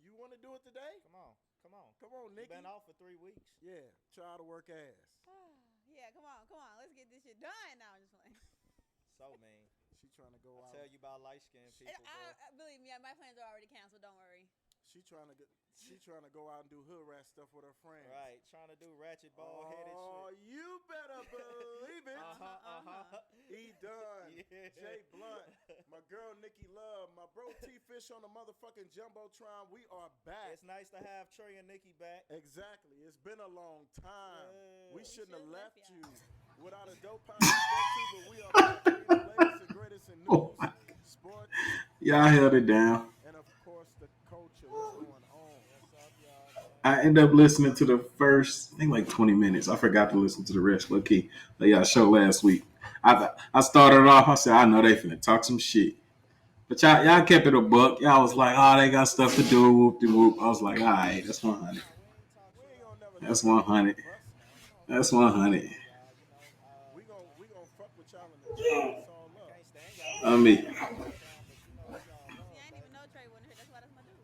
You want to do it today? Come on, You Nikki. been off for 3 weeks. Yeah, try to work ass. Yeah, come on. Let's get this shit done now. I'm just playing. So mean. She trying to go I out. tell you about light skinned people, boy. Believe me, my plans are already canceled. Don't worry. She trying to get. She trying to go out and do hood rat stuff with her friends. Right, trying to do ratchet ball headed Oh, shit. you better believe it. E. Dunn, Yeah. Jay Blunt, my girl Nikki Love, my bro T Fish on the motherfucking jumbotron. We are back. It's nice to have Trey and Nikki back. Exactly. It's been a long time. Yeah. We shouldn't have left left you y'all. without a dope pound to step to, but we are back for you, the latest and greatest in Oh news, my. sports, Y'all held it down. and of course the culture. What's going on? What's up, y'all, man? I ended up listening to the first, I think like 20 minutes. I forgot to listen to the rest. Low key, like y'all show last week. I started off. I said, I know they finna talk some shit, but y'all kept it a buck. Y'all was like, oh, they got stuff to do. Whoop de whoop. I was like, all right, that's 100. Nah, we ain't talk We shit ain't on gonna never nothing. let That's nobody 100. off us now. Come on, That's keep it 100. positive, y'all. We gonna fuck with y'all in the chat. It's all I love. can't stand y'all I niggas mean, on the jumbotron, but you know it's all See, love, I didn't even baby. know Trey wasn't here. That's my dude.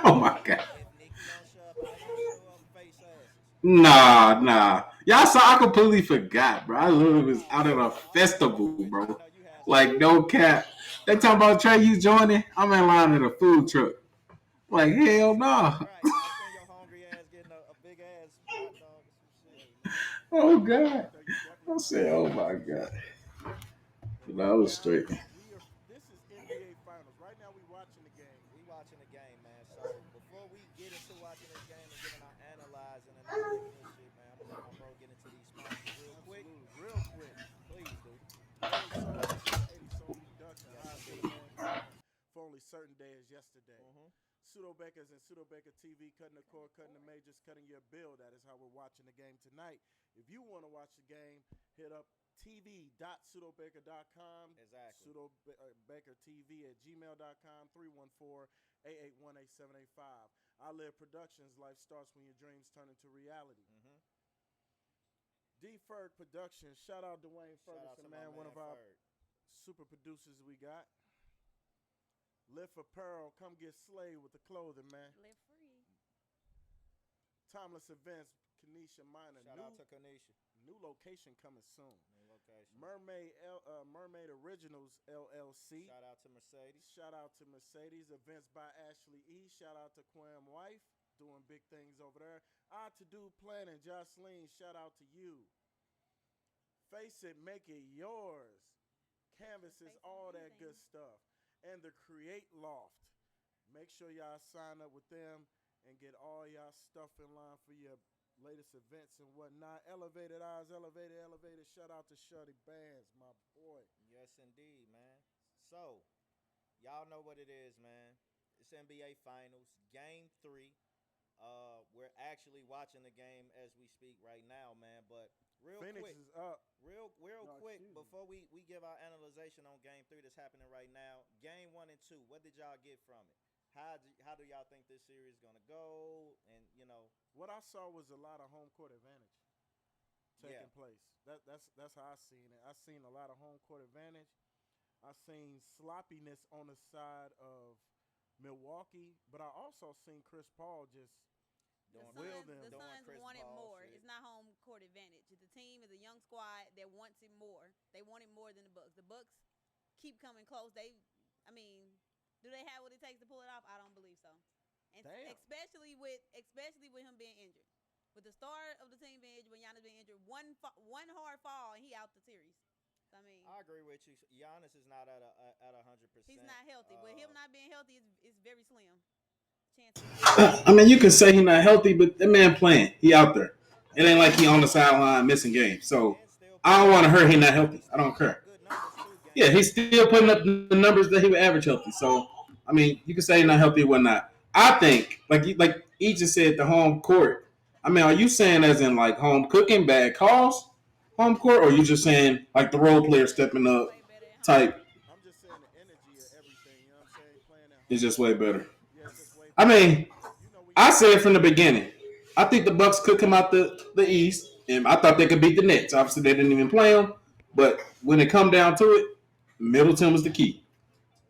oh my god. If Nikki don't show up, I don't show up. Face asses. Nah. Y'all saw I completely forgot, bro. I literally was Nah, out at a bro. I festival, was with you. I bro. know you had some Like shit no going on. cap. They talking about Trey, you joining? I'm in line at a food truck. Like hell no. Right. I seen your hungry ass getting a big ass hot dog or some shit. Hey, listen. Oh You god. know you definitely I my said, oh ancestors my for god. sure. But But that right was now straight. we are. This is NBA Finals. Right now we watching the game. We watching the game, man. So before we get into watching this game and giving our analyzing and our picks and shit, man, I'm gonna let my bro get into these sponsors real quick. Absolutely, real quick. Please do. 80 Soul, Sugar 80 Soul Production. Yes, High indeed. demand for only certain days yesterday. Mm-hmm. Pseudo Bakers and Pseudo Baker TV, cutting the core, cutting the majors, cutting your bill. That is how we're watching the game tonight. If you want to watch the game, hit up tv.pseudobaker.com, Exactly. Pseudo Baker TV at gmail.com, 314-881-8785. I Live Productions, life starts when your dreams turn into reality. Mm-hmm. D-Ferg Productions, shout out Dwayne Shout out to Ferguson, my man, one man of our Ferg. super producers we got. Lift Apparel, come get slayed with the clothing, man. Live free. Timeless Events, Kenesha Minor, Shout out to Kanisha. new location coming soon. New location. Mermaid Originals LLC. Shout out to Mercedes. Shout out to Mercedes. Events by Ashley E. Shout out to Quam Wife, doing big things over there. To Do Planning, Jocelyn, shout out to you. Face It, Make It Yours. Canvases, all that good stuff. And the Create Loft. Make sure y'all sign up with them and get all y'all stuff in line for your latest events and whatnot. Elevated Eyes, Elevated. Shout out to Shuddy Bands, my boy. Yes, indeed, man. So, y'all know what it is, man. It's NBA Finals, Game 3. We're actually watching the game as we speak right now, man. But real Phoenix quick, is up. real No, quick, excuse me. before we give our analyzation on Game 3 that's happening right now, Game 1 and 2, what did y'all get from it? How do y'all think this series is gonna go? And What I saw was a lot of home court advantage taking Yeah. place. That's how I seen it. I seen a lot of home court advantage. I seen sloppiness on the side of Milwaukee, but I also seen Chris Paul just The doing will Suns, them. the doing Suns Chris wanted Paul more. shit. It's not home court advantage. The team is a young squad that wants it more. They want it more than the Bucks. The Bucks keep coming close. I mean, do they have what it takes to pull it off? I don't believe so. And Damn. especially with him being injured, with the star of the team being injured, when Giannis being injured, one hard fall and he out the series. So, I mean, I agree with you. Giannis is not at 100%. he's not healthy. With him not being healthy, is very slim. Chances. I mean, you can say he's not healthy, but that man playing. He out there. It ain't like he on the sideline missing games. So and still I putting don't up want to hurt good. him not healthy. He's I still don't putting care. up good numbers too. Yeah, Game he's one. still putting up the numbers that he would average healthy. So I mean, you can say he's not healthy or whatnot. I think, like he just said, the home court. I mean, are you saying as in like home cooking, bad calls, home court, or are you just saying like the role player stepping Just up way better at home. type I'm just saying the energy of everything. You know what I'm saying? Playing at is home. just way better? Yeah, it's just way I better. mean, You know when you I play. said from the beginning, I think the Bucks could come out the East, and I thought they could beat the Nets. Obviously, they didn't even play them, but when it come down to it, Middleton was the key.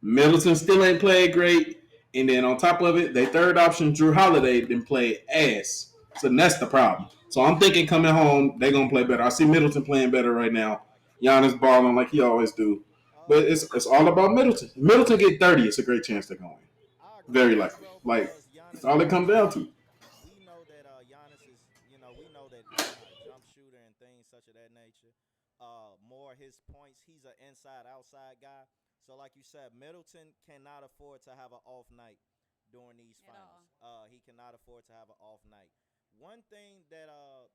Middleton still ain't played great. And then on top of it, their third option, Drew Holiday, didn't play ass. So that's the problem. So I'm thinking coming home, they're gonna play better. I see Middleton playing better right now. Giannis balling like he always do. But it's all about Middleton. Middleton get 30, it's a great chance they're going to win. I agree Very with you, likely. bro, Like because that's Giannis all it got comes down to. we know that Giannis is, we know that he's not a jump shooter and things such of that nature. More his points, he's an inside outside guy. So like you said, Middleton cannot afford to have an off night during these At finals. all. He cannot afford to have an off night. One thing that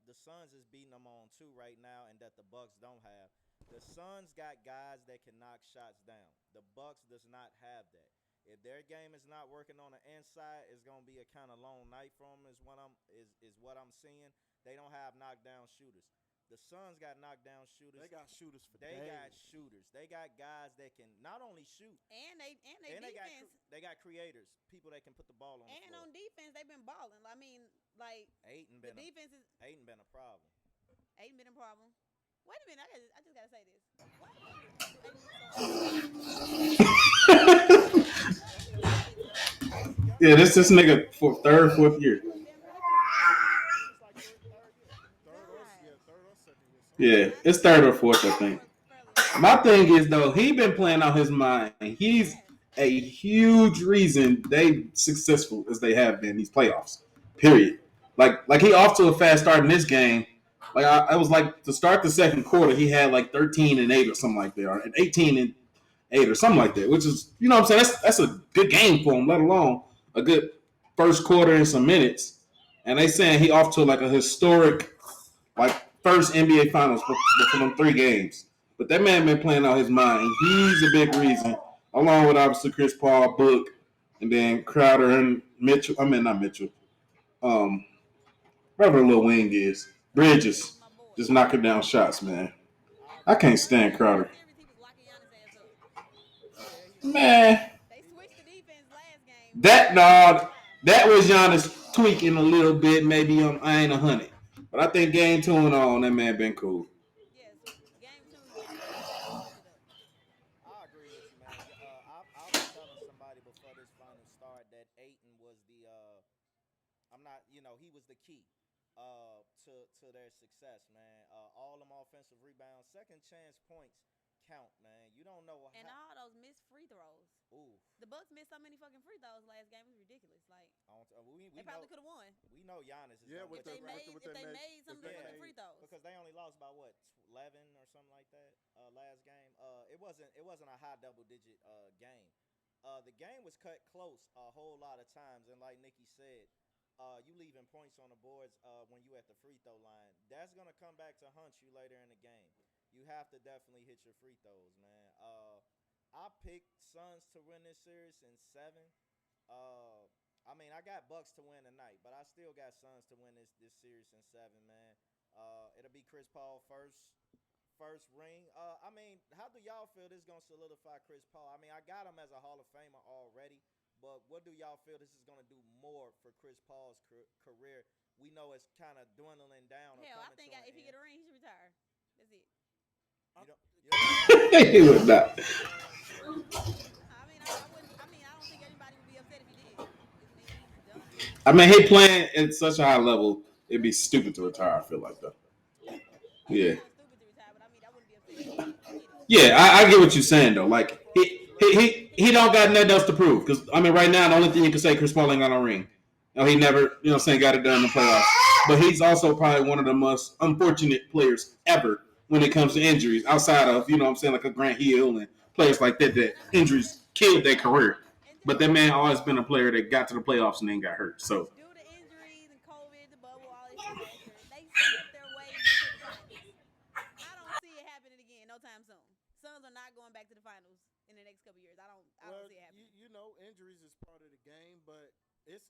the Suns is beating them on too right now, and that the Bucks don't have, the Suns got guys that can knock shots down. The Bucks does not have that. If their game is not working on the inside, it's gonna be a kind of long night for them. Is what I'm seeing. They don't have knockdown shooters. The Suns got knockdown shooters. They got shooters for They days. got shooters. They got guys that can not only shoot, And they and defense. they got creators, people that can put the ball on the And floor. on defense, they've been balling. I mean, like Aiton the been defense is Aiton been a problem. ain't been a problem. Wait a minute, I just gotta say this. Why Aiden Yeah, this nigga for third, fourth year. so damn good? It's like third year. Third or second year. Yeah, it's third or fourth, I think. Fairly well. My thing is though, he been playing out his mind. He's Yes. a huge reason they successful as they have been these playoffs. Period. Like he off to a fast start in this game. Like I was like to start the second quarter, he had like 13-8 or something like that, or 18-8 or something like that. Which is, you know what I'm saying, that's a good game for him. Let alone a good first quarter and some minutes. And they saying he off to like a historic like first NBA Finals for them 3 games. But that man been playing out his mind. He's a big reason, along with obviously Chris Paul, Book, and then Crowder and Mitchell. I mean not Mitchell. Um, whatever the little wing is, Bridges, Bridges, my boy. just knocking down shots, man. I I agree can't with you. stand Crowder. Series, he was locking Giannis ass up. Yeah, he was. Man, They switched the defense last game. that Giannis dog, couldn't fly. that was Giannis tweaking a little bit. Maybe I ain't 100, but I think game 2 and on that man been cool. Yes, game two, Giannis switched it up. I agree with you, man. I was telling somebody before this final start that Aiton was the I'm not, he was the key to their success, man. All them offensive rebounds, second chance points count, man. You don't know And how. all those missed free throws. Ooh, The Bucks missed so many fucking free throws last game. It was ridiculous. Like we they know probably could have won we know Giannis is Yeah, gonna with if get they you right. made if they made some of the Yeah. fucking free throws. Because they only lost by what 11 or something like that last game. It wasn't a high double digit game. The game was cut close a whole lot of times, and like Nikki said, you leaving points on the boards when you at the free throw line. That's gonna come back to haunt you later in the game. You have to definitely hit your free throws, man. I picked Suns to win this series in 7. I mean, I got Bucks to win tonight, but I still got Suns to win this series in 7, man. It'll be Chris Paul first ring. I mean, how do y'all feel this is gonna solidify Chris Paul? I mean, I got him as a Hall of Famer already, but what do y'all feel this is gonna do more for Chris Paul's career? We know it's kind of dwindling down. Hell, I think if he get get a ring, he should retire. That's it. He would not. I mean, I wouldn't. I mean, I don't think anybody would be upset if he did. I mean, he's done. I mean, he playing at such a high level, it'd be stupid to retire. I feel like though. Yeah. It sounds stupid to retire, but I mean, I wouldn't be upset if he did. I get it. Yeah, I get what you're saying though. Like he don't got nothing else to prove. Because I mean, right now the only thing you can say, Chris Paul ain't got no ring. No, he never, got it done in the playoffs. But he's also probably one of the most unfortunate players ever when it comes to injuries. Outside of like a Grant Hill and players like that injuries killed their career. But that man always been a player that got to the playoffs and then got hurt. So Due to injuries and COVID, the bubble, all this disaster, they slipped their way to the finals. I don't see it happening again no time soon. Suns are not going back to the finals in the next couple years. I don't see it happening. Injuries is part of the game, but it's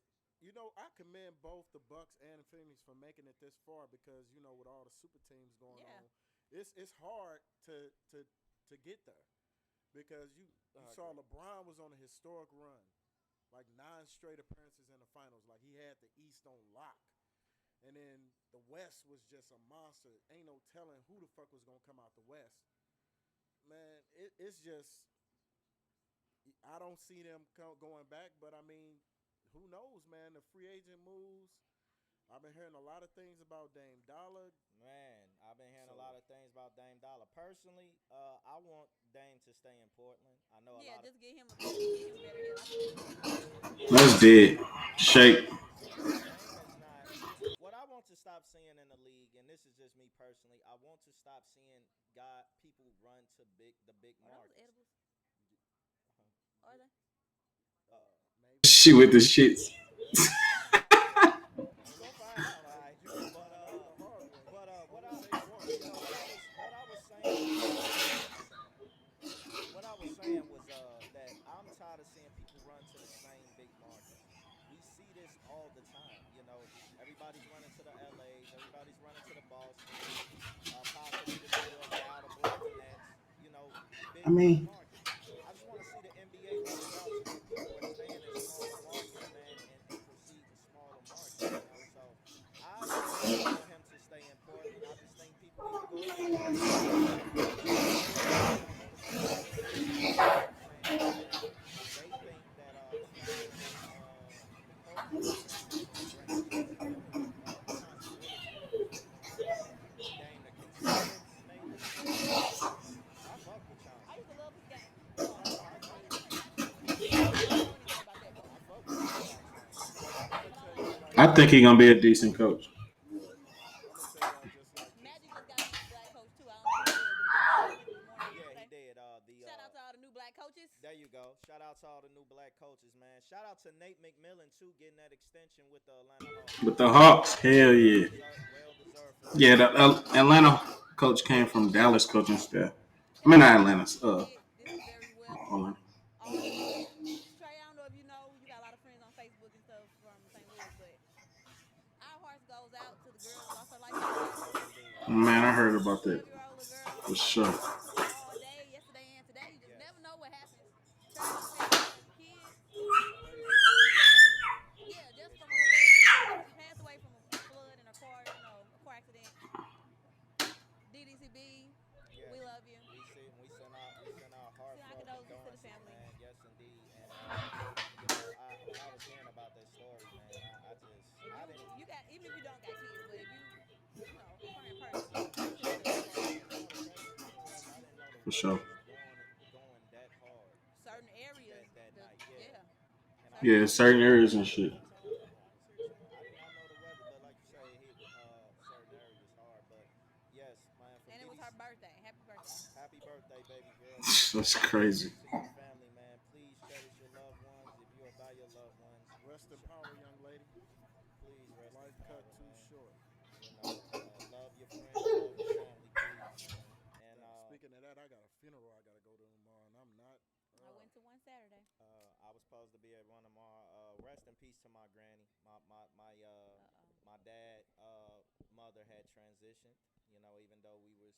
I commend both the Bucks and Phoenix for making it this far because with all the super teams going on, it's hard to get there because you saw LeBron was on a historic run, like 9 straight appearances in the finals, like he had the East on lock, and then the West was just a monster. Ain't no telling who the fuck was gonna come out the West. Man, it's just I don't see them going back, but I mean, who knows, man? The free agent moves. I've been hearing a lot of things about Dame Dollar. Man, I've been hearing So a lot of things about Dame Dollar. Personally, I want Dame to stay in Portland. I know a Yeah, lot of just get him better help. I think he'll be fine. That's dead. I'm Shake. telling you, Dame is not. What I want to stop seeing in the league, and this is just me personally, I want to stop seeing people run to the big Are those markets. edibles? Are they? Uh, maybe. She with the shits. we're gonna find out, all right. We'll But find out the hard way. what Only I take one. what I was saying was that I'm tired of seeing people run to the same big markets. We see this all the time. Everybody's running to the LA's, everybody's running to the Boston's, possibly the New York, the Outer Brooklyn Nets. I Big mean, markets. I just want to see the NBA reach out to where people are staying in smaller markets, man, and proceed in smaller markets. So I personally want him to stay in Portland. I just think people need to go elsewhere. I don't understand why they're so fixated on saying Portland. They think that staying in Portland is going to bring them stability, possibility of Dame to continue maybe. I fuck with I Chauncey. used to love his game. No, I agree. I don't know anything about that though. I fuck with a nigga like Chauncey. I'm gonna But I tell like y'all him. like I think this. he gonna be a decent coach. I'm gonna tell y'all just like this, Magic just man. got a new black coach too. I don't know who it is, but he just got it. I think it was morning Yeah, he yesterday. did. Shout out to all the new black coaches. There you go. Shout out to all the new black coaches, man. Shout out to Nate McMillan too, getting that extension with the Atlanta Hawks. With the Hawks, hell yeah. Well deserved for Yeah, him. the Atlanta coach came from Dallas coaching staff. I Can mean, I not say Atlanta. something real big? This is very well for Orlando. all the girls. Trey, I don't know if you know, you got a lot of friends on Facebook and stuff from St. Louis, but our hearts goes out to the girl that lost her life yesterday. Yes, indeed. Man, I heard about that 12-year-old little girl. for sure. All day, yesterday and today. You just Yes. never know what happens. Trey and his family praying for the kids It's crazy how that shit because, happens. yeah, just It's from a crazy. flood. She passed away from a flood in a car, a car accident. DDCB, we Yes. love you. We send our Send our heartfelt condolences to the condolences, family. man. Yes, indeed. And I when I was hearing about that story, man, If I didn't. you got, even if you don't got kids, but if a praying person, our sympathy goes out to you. The crazy thing was I didn't know the For weather sure. was going that hard Certain areas, that night. Yeah. yeah, And certain Yeah, areas certain got hit. areas and shit. I told I was here saying I did not know the weather, but like you say, it hit certain areas hard. But yes, man, from And it was her birthday. Happy birthday. happy birthday, baby girl. Send our That's crazy. condolences to your family, man. Please cherish your loved ones. If you are by your loved ones, Rest in power, young lady. please rest in Life cut power, too man. short. Love your friends, love your family, please, man. And Speaking of that, I got a funeral I gotta go to tomorrow, and I'm not. I went to one Saturday. I was supposed to be at one tomorrow. Rest in peace to my granny. My dad mother had transitioned. Even though we was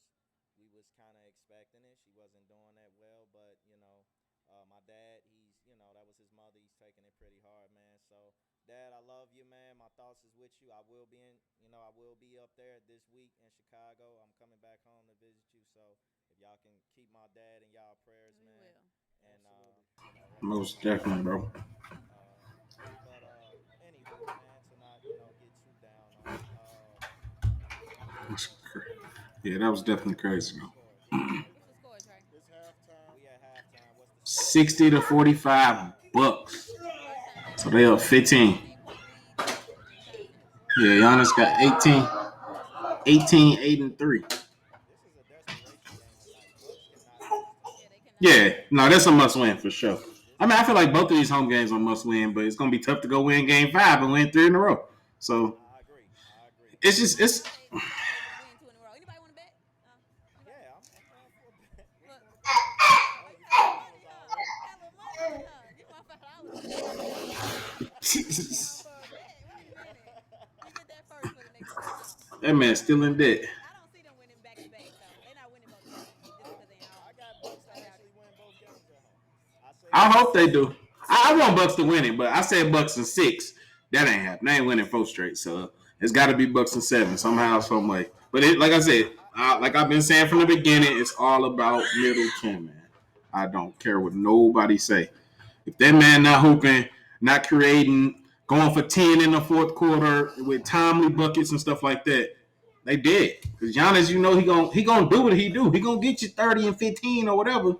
kind of expecting it, she wasn't doing that well. But my dad, that was his mother. He's taking it pretty hard, man. So, Dad, I love you, man. My thoughts is with you. I will be up there this week in Chicago. I'm coming back home to visit you. So, if y'all can keep my dad in y'all prayers, We man. will. And Most definitely, bro. but anywho, man, to not get too down on it. Yeah, that was definitely crazy, What's the though. score? What's the score, Trey? It's halftime. We at halftime. What's the score? 60 to 45 bucks. First time So ever. they up 15. 15-point lead in 30 minutes. Yeah, Giannis got 18, This is a 18, 8, and 3. this is a desperation game tonight. Bucks cannot lose Yeah, tonight. they cannot Yeah, lose. no, that's a must win for sure. This I mean, I feel like both of these home games are must win, but it's gonna be tough to go win game 5 and win 3 in a row. So I agree. I agree. it's just I it's say win 2 in a row. Anybody want to bet? Anybody? Yeah, I'm down for a bet. We Look. can put Oh, you got a little money, huh? $5 already. Got a little money on it, huh? Give me my $5 then. Down for a bet. Wait a minute. You get that first for the next time. No. that man still in debt. I don't see them winning back to back though. They're not winning both games just because they ain't I home. got Bucks to I doubt actually it. win both games at home. I say I Bucks hope they 6. do. I want Bucks to win it, but I said Bucks in 6. That ain't happening. They ain't winning 4 straight, so it's got to be Bucks in 7 somehow, some way. But like I said, like I've been saying from the beginning, it's all about Middleton, man. I don't care what nobody say. If that man not hooping, not creating, going for 10 in the fourth quarter with timely buckets and stuff like that, they dead. Because Giannis, he gonna do what he do. He gonna get you 30 and 15 or whatever,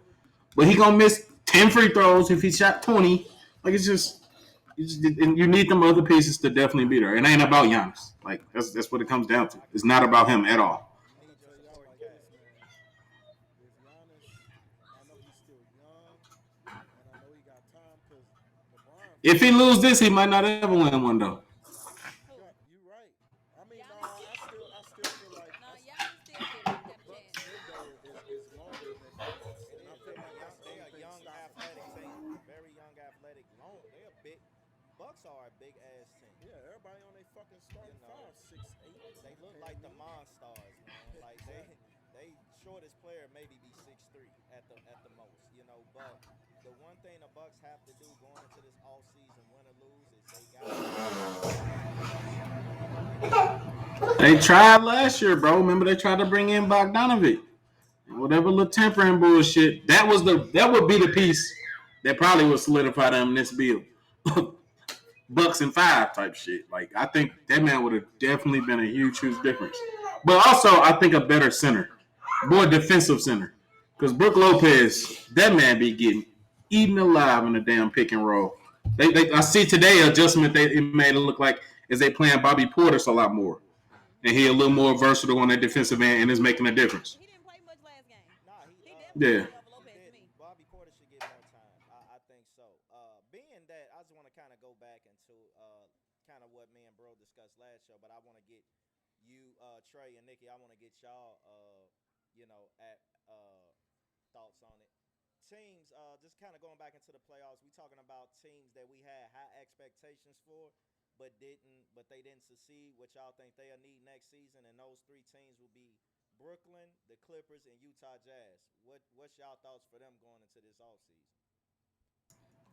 but he gonna miss 10 free throws if he shot 20. Like and you need them other pieces to definitely be there. It ain't about Giannis. Like that's what it comes down to. It's not about him at all. You I'm need gonna your tell y'all supporting like this, cast. man. With Giannis, I know he's still young, and I know he got time because LeBron If he finished. lose this, he might not ever win one though. Who? You right. I mean, no, Giannis? I still feel like No, Giannis still got a Bucks chance. window is longer than Buckets, It and I is. feel like that's the They only a thing young, stopping him. athletic team. Very young, athletic. Long. They a big. Bucks are a big ass team. Yeah, everybody on their fucking You starting know, five, 6'8". they look Okay, like the man. Monstars, man. Like Exactly. they shortest player maybe be 6'3" at the most. You know, but the one thing the Bucks have to do going into this off season, win or lose, is they gotta They tried last year, bro. Remember they tried to bring in Bogdanovic. Whatever little tampering bullshit. That would be the piece that probably would solidify them in this bill. Bucks and 5 type shit. Like I think that man would have definitely been a huge difference. But also I think a better center. More defensive center. Because Brook Lopez, that man be getting eaten alive in the damn pick and roll. I see today adjustment it made it look like is they playing Bobby Portis a lot more. And he a little more versatile on that defensive end and is making a difference. He didn't play much last game. Nah, He definitely Yeah. played over he Lopez to didn't. me. Bobby Porter should get more time. I think so. Being that, I just want to kind of go back into kind of what me and Bro discussed last show, but I want to get you, Trey and Nikki. I want to get y'all, at thoughts on it. Teams, just kind of going back into the playoffs. We talking about teams that we had high expectations for, but they didn't succeed. What y'all think they'll need next season? And those three teams will be Brooklyn, the Clippers, and Utah Jazz. What's y'all thoughts for them going into this offseason?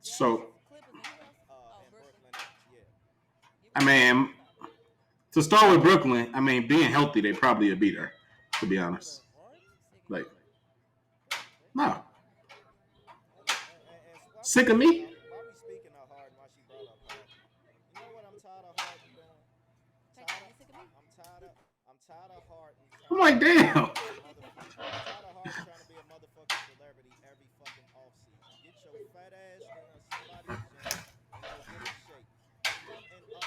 So Clippers and who else? And Brooklyn, yeah. I mean, to start with Brooklyn, I mean, being healthy, they probably would be there, to be Better than honest. Harden? Like, God damn. no. And Sick of me? while we speaking of Harden, while she brought up Harden, you know what I'm tired of Harden doing? You sick of me? I'm tired of Harden I'm trying like, to damn. I'm tired of Harden trying to be a motherfucking celebrity every fucking offseason. Get your fat ass in somebody's gym and go get in shape.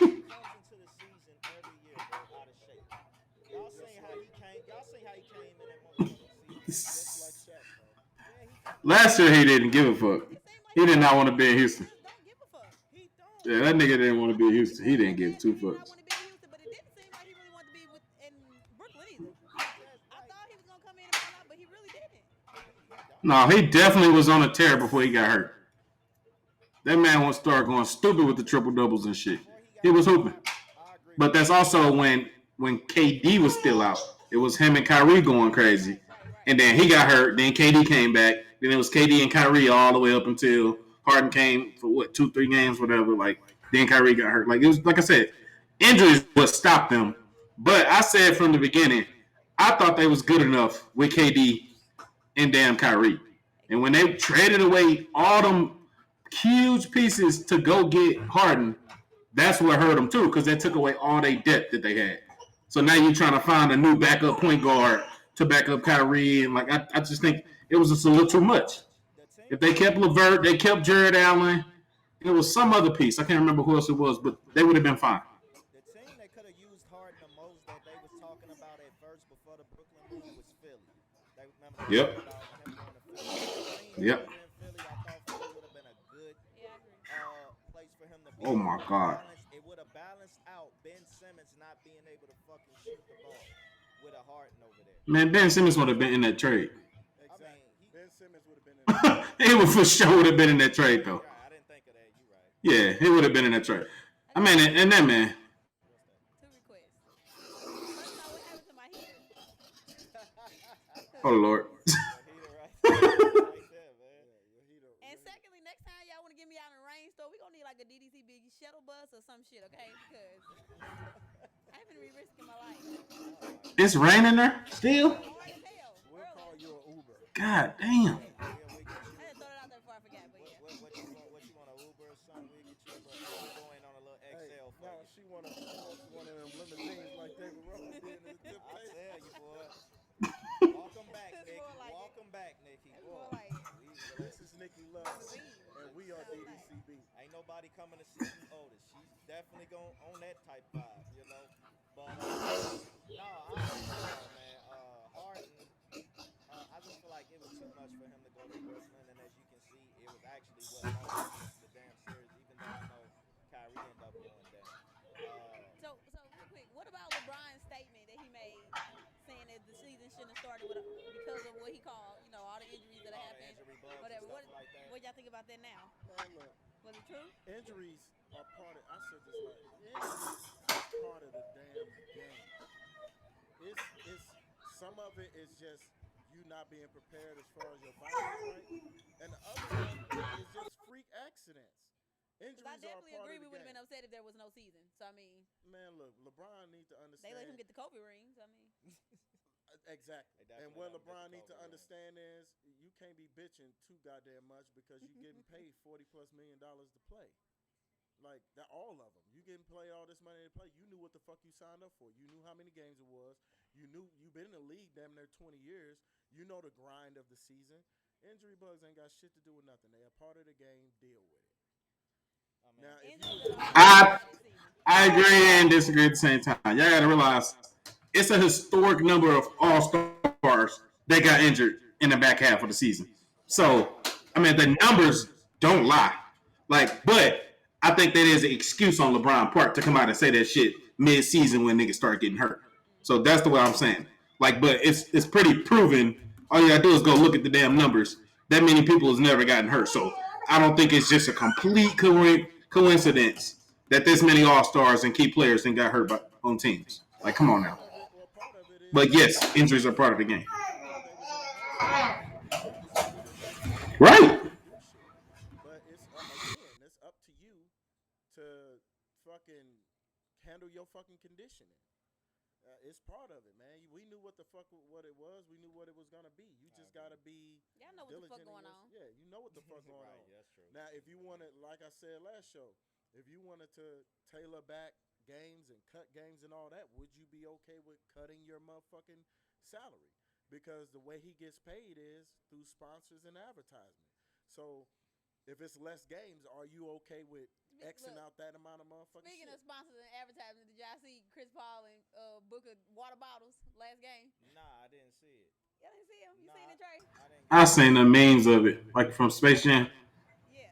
He comes into the season every year, bro, out of shape. Y'all seen how he came? Y'all seen how he came in that motherfucking season? Just like Shaq, bro. Yeah, he Last year, he didn't give a fuck. It seemed like He did not want to be in Houston. just don't give a fuck. he don't. Yeah, that nigga didn't want to be in Houston. He didn't He give two did not fucks. want to be in Houston, but it didn't seem like he really wanted to be in Brooklyn either. That's I right. thought he was gonna come in and ball out, but he really didn't. He don't. No, he definitely was on a tear before he got hurt. That man won't start going stupid with the triple doubles and shit. Before he got He was hurt, hooping. I agree But with that's also when KD was still out. It was him and Kyrie going crazy. And then he got hurt. Then KD came back. Then it was KD and Kyrie all the way up until Harden came for 2-3 games, whatever. Like then Kyrie got hurt. Like it was like I said, injuries what stopped them. But I said from the beginning, I thought they was good enough with KD and damn Kyrie. And when they traded away all them huge pieces to go get Harden, that's what hurt them too, because they took away all their depth that they had. So now you're trying to find a new backup point guard to back up Kyrie, and like I just think it was just a little too much. the team. If they kept LeVert, they kept Jared Allen. It was some other piece. I can't remember who else it was, but they would have been fine. The team that could have used Harden the most that they was talking about at first before the Brooklyn move was Philly. They remember they Yep. talked about him going to Philly. Yep. In Philly, I thought Philly would have been a good Yeah, I agree. place for him to be. Oh my God. It would have balanced out Ben Simmons not being able to fucking shoot the ball with a Harden over there. Man, Ben Simmons would have been in that trade. Exactly. Ben Simmons would have been in He would for sure would have been in that trade though. Right, I didn't think of that. You right. Yeah, he would have been in that trade. I mean, and that man. What's that? 2 requests. First of all, what happened to my heater? Oh Lord. Heater right there, man. your heater. And secondly, next time y'all want to get me out in the rain store, we gonna need like a DDCB shuttle bus or some shit, okay? Because I haven't been risking my life. It's raining there still. Hard as hell. We'll Early. call you an Uber. God damn. Yeah, we get you. I just throw it out there before I forgot, but yeah. What you want back, Nikki. That's Boy, more like This is Nikki Love, Levine. and we are DDCB. ain't nobody coming to see you, Otis. She's definitely going on that type vibe, you know. But no, I agree with y'all, man. Harden, I just feel like it was too much for him to go to Brooklyn, and as you can see, it was actually what lost him the damn series. Even though I know Kyrie ended up going down. So real quick, what about LeBron's statement that he made saying that the season shouldn't have started with because of what he called, all the injuries that All the happened, injury bugs and whatever. stuff like that. What y'all think about that now? Man, look, Was it true? injuries are part of. I said this injuries are part of the damn game. It's some of it is just you not being prepared as far as your body is right, and the other one is just freak accidents. Because I Injuries are a definitely part agree of we the would have game. been upset if there was no season. So I mean, Man, look, LeBron needs to they let him understand. get the Kobe rings. I mean, Exactly. They And definitely what let him get LeBron the needs to Kobe ring. understand is you can't be bitching too goddamn much because you getting paid $40+ million to play. Like that, all of them. You getting paid all this money to play. You knew what the fuck you signed up for. You knew how many games it was. You knew you've been in the league damn near 20 years. You know the grind of the season. Injury bugs ain't got shit to do with nothing. They are part of the game. Deal with it. I mean, Now, if injuries you are the hardest I part of this season. I agree and disagree at the same time. Y'all gotta realize it's a historic number of all stars that got injured in the back half of the season. So, I mean, the numbers don't lie. Like, but I think that is an excuse on LeBron's part to come out and say that shit mid-season when niggas start getting hurt. So that's the way I'm saying. Like, but it's pretty proven. All you gotta do is go look at the damn numbers. That many people has never gotten hurt. So I don't think it's just a complete coincidence that this many all stars and key players and got hurt on teams. Like, come on now. part of it is But yes, injuries are part of the game. you know they was in a house together for years, so they know how to Right. fucking do shit. But it's again, it's up to you to fucking handle your fucking conditioning. It's part of it, man. We knew what the fuck what it was. We knew what it was gonna be. You just gotta be Y'all know what the fuck diligent. going on. Yeah, you know what the fuck going right, on. that's true. Now, if you wanted, like I said last show, if you wanted to tailor back games and cut games and all that, would you be okay with cutting your motherfucking salary? Because the way he gets paid is through sponsors and advertisement. So if it's less games, are you okay with Xing Look, out that amount of motherfucking Speaking shit? of sponsors and advertising, did y'all see Chris Paul and Booker water bottles last game? Nah, I didn't see it. Y'all didn't see him? You Nah, seen it, Trey? I didn't I get seen the memes of it, like from Space Jam. Yeah.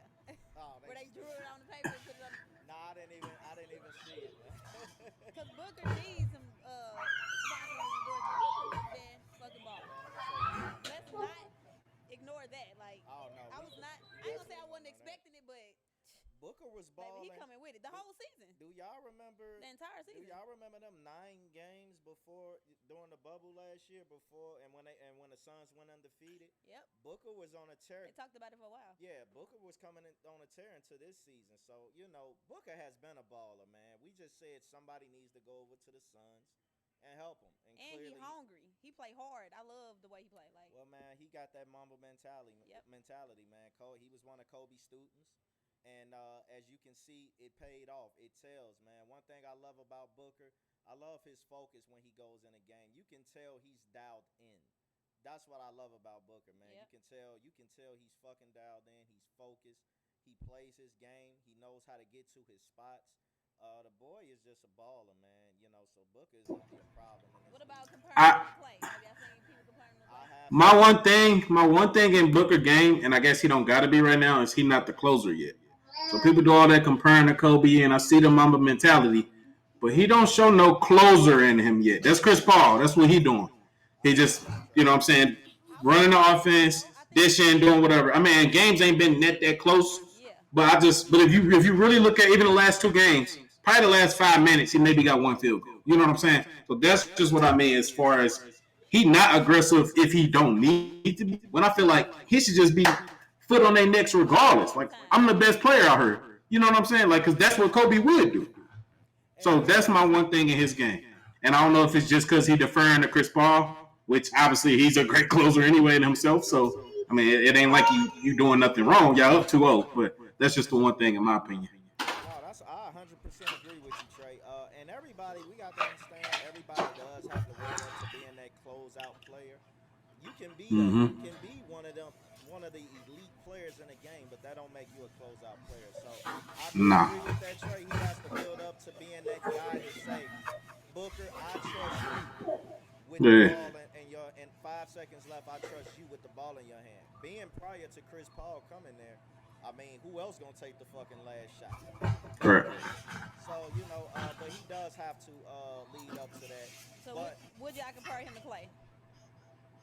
Oh, Where they drew it on the paper and put it on. Nah, I didn't even see it, man. Because Booker needs some sponsors and endorsements. Booker been fucking balling. Man, I'm gonna show you something, Let's man. not ignore that. Like, Oh no, I we was not, we I ain't gonna say I definitely wasn't on that. expecting it, but Booker was baby, balling. he coming with it the whole season. Do y'all remember? The entire Do season. y'all remember them 9 games before during the bubble last year? Before and when the Suns went undefeated, Yep. Booker was on a tear. They talked about it for a while. Yeah, Booker was coming on a tear into this season. So Booker has been a baller, man. We just said somebody needs to go over to the Suns and help him. And And clearly, he hungry. He play hard. I love the way he play. Like, well, man, he got that Mamba mentality. Yep. Mentality, man. He was one of Kobe's students, and as you can see, it paid off. It tells, man. One thing I love about Booker, I love his focus when he goes in a game. You can tell he's dialed in. That's what I love about Booker, man. Yep. You can tell he's fucking dialed in. He's focused. He plays his game. He knows how to get to his spots. The boy is just a baller, man. So Booker is gonna be a problem. what about comparing I- him to play? Have y'all seen people comparing him to I play? have My one thing in Booker game, and I guess he don't gotta be right now, is he not the closer yet. So people do all that comparing to Kobe, and I see the Mamba mentality, but he don't show no closer in him yet. That's Chris Paul. That's what he doing. He just, what I'm saying, running the offense, dishing, doing whatever. I mean, games ain't been that close. Yeah. But if you really look at even the last 2 games, probably the last 5 minutes, he maybe got 1 field goal. You know what I'm saying? So that's just what I mean as far as he not aggressive if he don't need to be. When I feel like he should just be foot on their necks regardless. Like, I'm the best player out here. You know what I'm saying? Like, because that's what Kobe would do. So that's my one thing in his game. And I don't know if it's just because he deferring to Chris Paul, which obviously he's a great closer anyway in himself. So, I mean, it ain't like you doing nothing wrong. Y'all up 2-0, but that's just the one thing in my opinion. No, I 100% agree with you, Trey. And everybody, we got to understand, everybody does have to wake up to being that closeout player. You can be Mm-hmm. one of the elite players in the game, but that don't make you a closeout player. So I do Nah. agree with that, Trey. He has to build up to being that guy to say, Booker, I trust you with the Yeah. ball and 5 seconds left. I trust you with the ball in your hand. Being prior to Chris Paul coming there, I mean, who else gonna take the fucking last shot? Correct. So but he does have to lead up to that. So But would y'all compare him to Clay?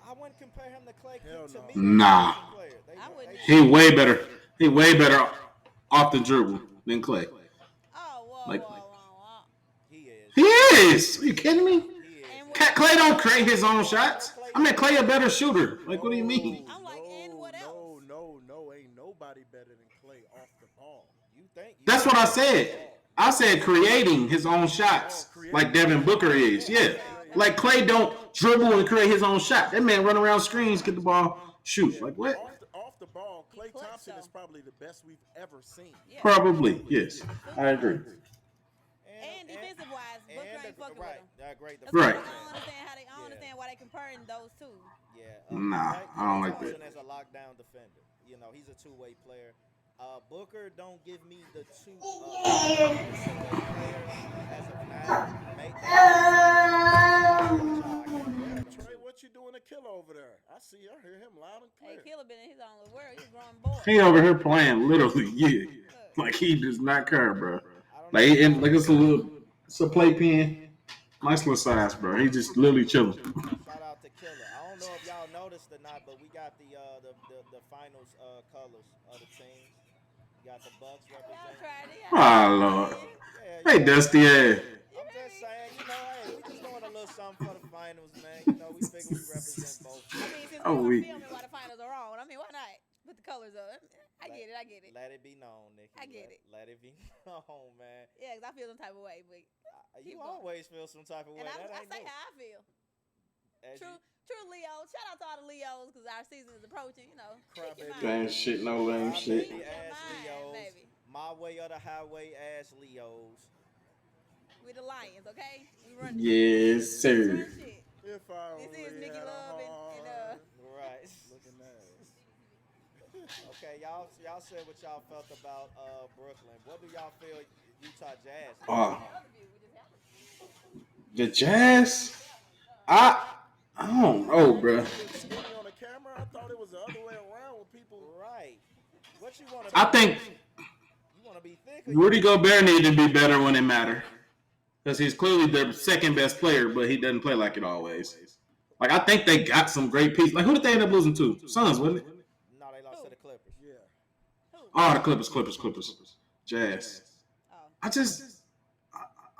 I wouldn't compare him to Clay. Hell To no. me, they're Nah. different players. I wouldn't. He way better. He way better off the dribble than Clay. Oh, Like- whoa. He is. He is. Are you kidding me? He is. And Clay don't create his own shots. I mean, Clay a better shooter. Like, what do you mean? I'm like, and what else? No, ain't nobody better than Clay off the ball. You think? That's what I said. I said creating his own shots, like Devin Booker is. Yeah. Like Clay don't dribble and create his own shot. That man run around screens, get the ball, shoot. Like what? Off the ball, Klay clutch, Thompson is though. probably the best we've ever seen. Yeah. Probably. Yes. I agree. And defensive wise, Booker ain't fucking with right. him. Yeah, great. That's Right. why I don't understand how they. I don't understand why they comparing those two. Yeah. Nah, I don't like that. As a lockdown defender, he's a two-way player. Booker don't give me the two two-way players as of now. Make that. Trey, what you doing to Kill over there? I hear him loud and Hey, clear. Killer been in his own little world. He's a growing boy. He over here playing literally, yeah. Like he does not care, bro. Like it's a playpen, nice little size, bro. He just literally chilling. Shout out to Killer. I don't know if y'all noticed or not, but we got the finals colors of the teams. We got the Bucks Y'all representing. tried it. Oh Lord. Yeah, Hey, Dusty ass. I'm just saying, hey, we just doing a little something for the finals, man. We figure we represent both. I mean, since Oh, we're we- filming while the finals are on, I mean, why not put the colors up? I get it. Let it be known, Nikki. I get it. Let it be known, man. Yeah, 'cause I feel some type of way, but You Keep going. always feel some type of way. and I That ain't say new. how I feel. As True Leo. Shout out to all the Leos because our season is approaching. Speak your Crybaby. mind. Ain't shit, no lame you, shit. Speak your ass mind, Leos, baby. my way or the highway ass Leos. We the Lions, okay? We run the Yes, shit. sir. Run shit. If I This only is Mickey had a Love and heart. Right. Looking ass. Okay, y'all said what y'all felt about Brooklyn. What do y'all feel Utah Jazz? The Jazz, I don't know, bro. Skinny on the camera, I thought it was the other way around with people. Right. What you want to? I think you want to be thick. Or Rudy Gobert needed to be better when it mattered. Because he's clearly their second best player, but he doesn't play like it always. Like, I think they got some great pieces. Like, who did they end up losing to? Suns, wasn't it? No, they lost to the Clippers. Yeah. Oh, the Clippers. Jazz. Oh.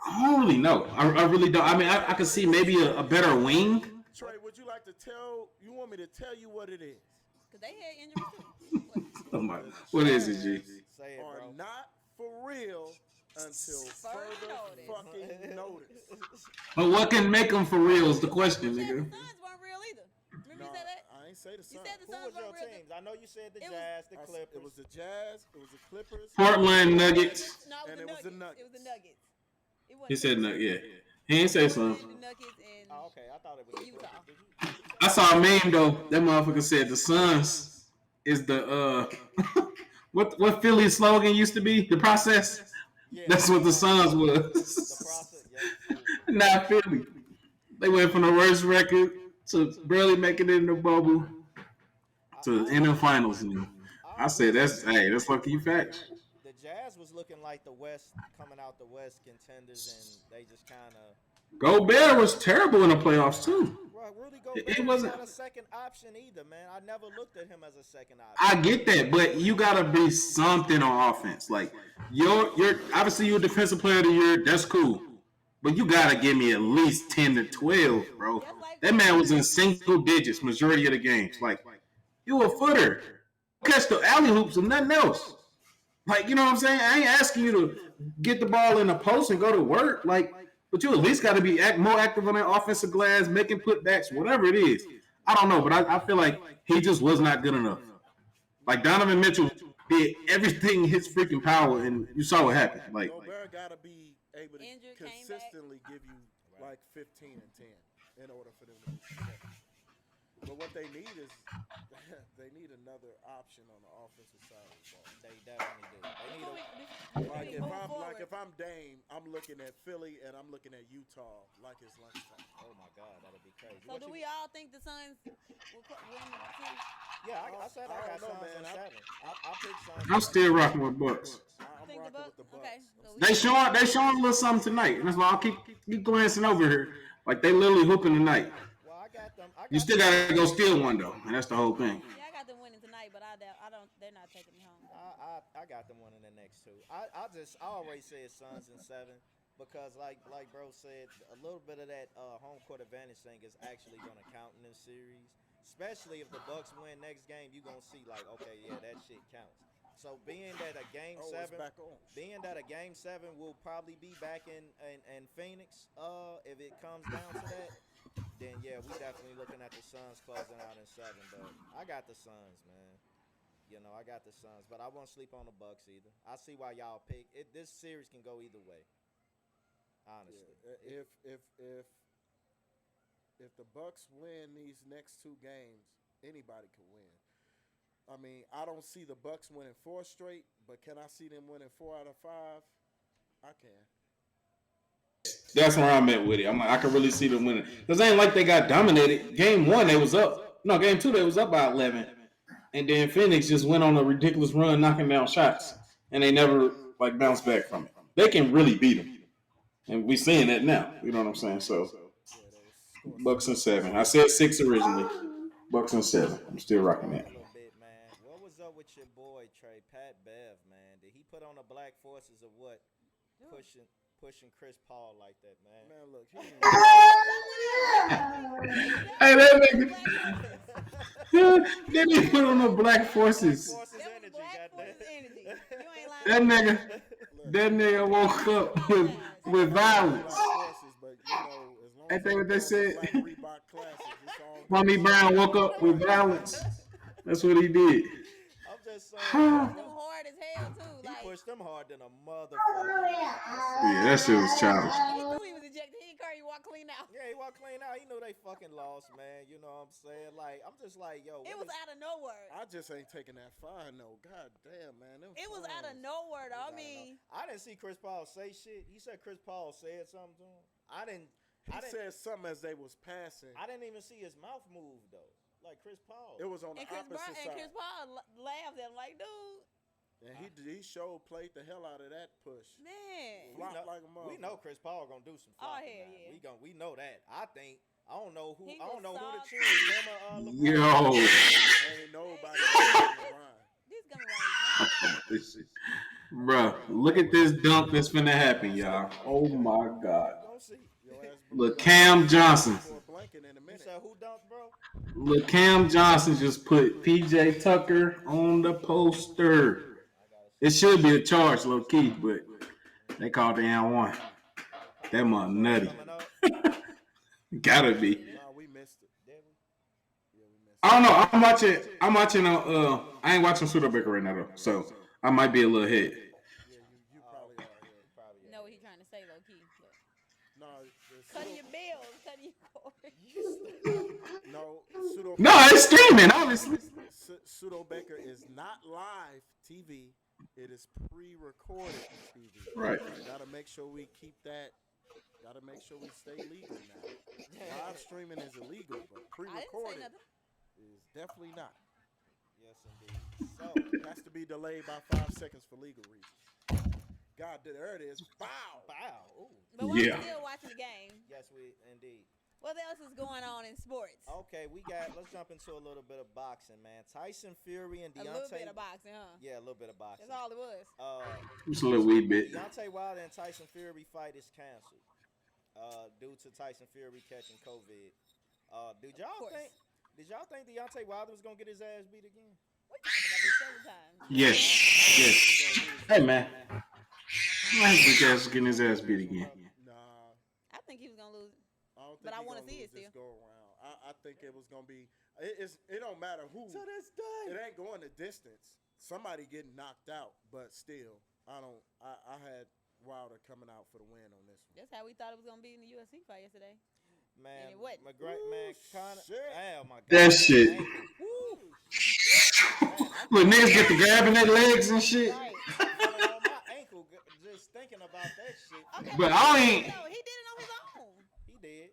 I don't really know. I really don't. I mean, I could see maybe a better wing. Trey, would you like to you want me to tell you what it is? Because they had injuries too. Oh my, what is it, G? Say it, Are bro. not for real until further fucking notice. But what can make them for real is the question, You said the nigga. Suns weren't real either. Remember No, you said that? I ain't say the You Suns. said the Who Suns was your weren't real. teams? I know you said the It was- Jazz, the Clippers. It was the Jazz, it was the Clippers. Portland Nuggets. No, And it was the Nuggets. It was the Nuggets. It wasn't He said the no, yeah. He ain't say something. The Nuggets and Oh, okay. I thought it was the Utah. Clippers. Did you? I saw a meme though. That motherfucker said the Suns is the what Philly's slogan used to be? The process. Yeah, That's what the Suns the was. process. Yeah. Not Philly. They went from the worst record to barely making it in the bubble to in the finals. And I said that's lucky facts. The Jazz was looking like the West, coming out the West contenders, and they just kind of. Gobert was terrible in the playoffs too. Well, Rudy It Gobert wasn't- not a second option either, man. I never looked at him as a second option. I get that, but you gotta be something on offense. Like you're obviously you're a defensive player of the year. That's cool, but you gotta give me at least 10 to 12, bro. That man was in single digits majority of the games. Like you a footer, catch the alley hoops and nothing else. Like you know what I'm saying? I ain't asking you to get the ball in the post and go to work. Like, but you at least got to be more active on that offensive glass, making putbacks, whatever it is. I don't know, but I feel like he just was not good enough. Like Donovan Mitchell did everything in his freaking power, and you saw what happened. Like, Gobert got to be able to Injured, came back. consistently give you like 15 and 10 in order for them to be successful. But what what they need is they need another option on the offensive side of the ball. They definitely do. They need Before a, we move forward. If I'm Dame, I'm looking at Philly and I'm looking at Utah like it's lunchtime. oh my God, that'd be crazy. So do we all think the Suns will win the series? Yeah, I said I got don't know, Suns in man. 7. I picked Suns. I'm still rocking with Bucks. I'm Think the rocking Bucks? with the Bucks. Okay. So They showing a little something tonight. And that's why I'll keep glancing over here. Like they literally hooping tonight. Well, I got them. You still gotta go steal one though, and that's the whole thing. yeah, I got them winning tonight, but I don't. They're not taking me home. I got them winning the next 2. I always say it's Suns in 7 because like bro said, a little bit of that home court advantage thing is actually going to count in this series. Especially if the Bucks win next game, you gonna see like, okay, yeah, that shit counts. So being that a game It's 7, back on. being that a game 7 will probably be back in Phoenix, if it comes down to that, then yeah, we definitely looking at the Suns closing out in 7. But I got the Suns, man. You know, I got the Suns, but I won't sleep on the Bucks either. I see why y'all pick it. This series can go either way. Honestly, Yeah. If the Bucks win these next 2 games, anybody can win. I mean, I don't see the Bucks winning 4 straight, but can I see them winning 4 out of 5? I can. That's where I'm at with it. I'm like, I can really see them winning. Because it ain't like they got dominated. Game 1, they was up. No, game 2, they was up by 11. And then Phoenix just went on a ridiculous run, knocking down shots. And they never, like, bounced back from it. They can really beat them. And we seeing that now. You know what I'm saying? So, Bucks in 7. I said 6 originally. Bucks in 7. I'm still rocking that. a little bit, man. What was up with your boy Trey Pat Bev, man? Did he put on the black forces of what? Pushing Chris Paul like that, man. Man, look, he Hey, that nigga. Then he put on the black forces. Forces That was energy, black goddamn. forces energy. You ain't lying. That nigga woke up with violence. forces, but you know, as long Ain't that what they as said? Black Reebok Classics, it's all good. Mommy Brown woke up with violence. That's what he did. I'm just saying. Them hard as hell too. He Like pushed them hard than a motherfucker. Yeah, that shit was childish. he knew he was ejected. He ain't care. He walked clean out. Yeah, he walked clean out. He knew they fucking lost, man. You know what I'm saying? Like, I'm just like, yo. It was out of nowhere. I just ain't taking that fine, no. God damn, man. It was out of nowhere, though. I mean, I didn't see Chris Paul say shit. He said Chris Paul said something to him. He said something as they was passing. I didn't even see his mouth move though. Like Chris Paul. It was on the and Chris, opposite side. and Chris Paul laughed at him like, dude, And he showed played the hell out of that push. man. Flopped like a we know Chris Paul gonna do some flopping. hell now. yeah. We know that. I don't know who He I don't know who to was choose. Him or LeBron. Yo. Ain't nobody LeBron. This gonna be right. Bruh, look at this dunk that's finna happen, y'all. Oh my God. Don't see. Your ass Look, Cam Johnson. for a blanket in a You minute. said who dunked, bro? Look, Cam Johnson just put PJ Tucker on the poster. It should be a charge, low key, but they called the N1. That mother nutty. Coming up. Gotta be. Nah, we missed it. Did we? Yeah, we missed it. I don't know. I'm watching I ain't watching Sudobaker right now though. So I might be a little ahead. Yeah, you probably are. Yeah. Probably. You know what he's trying to say, low key. But No, cutting your bills, cutting your cord. pseudo. No, it's streaming, obviously. Pseudo Baker is not live TV. It is pre-recorded TV. Right. Gotta make sure we keep that. Gotta make sure we stay legal now. Live streaming is illegal, but I didn't say pre-recorded nothing. is definitely not. Yes, indeed. So It has to be delayed by 5 seconds for legal reasons. God, there it is. Bow. bow. Ooh. But we're Yeah. still watching the game. Yes, we indeed. What else is going on in sports? Okay, let's jump into a little bit of boxing, man. Tyson Fury and A Deontay. little bit of boxing, huh? Yeah, a little bit of boxing. That's all it was. Just a little wee bit. Deontay Wilder and Tyson Fury fight is canceled due to Tyson Fury catching COVID. Did y'all think Deontay Wilder was gonna get his ass beat again? We talked about this several times. Yes. Hey man. My bitch ass is getting his ass beat again. Nah, I think he was gonna lose. I don't think But I he wanna gonna see lose it this still. go around. I think it was gonna be. It don't matter who. To this day. It ain't going the distance. Somebody getting knocked out, but still, I don't. I had Wilder coming out for the win on this one. That's how we thought it was gonna be in the UFC fight yesterday. Man, And it wasn't. McGregor, man, Conor. Shit. Oh my God. That shit. Ankle. Woo. Man, I'm Look, niggas get to grabbing their legs and shit. Right. I'm feeling on my ankle just thinking about that shit. Okay, But but I he ain't. did it though. He did it on his own. He did.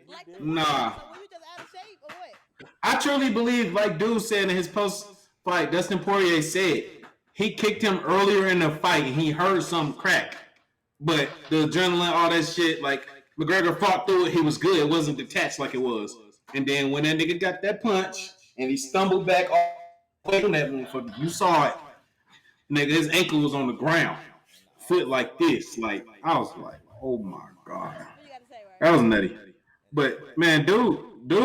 Like the did. Nah. fight. So were you just out of shape or what? I truly believe, like dude said in his post fight, Dustin Poirier said he kicked him earlier in the fight and he heard some crack. But the adrenaline, all that shit, like McGregor fought through it, he was good. It wasn't detached like it was. And then when that nigga got that punch and he stumbled back all the way on that motherfucker, you saw it. Nigga, his ankle was on the ground. Foot like this. Like, I was like, oh my God. What you got to say, right? That was nutty. But man, dude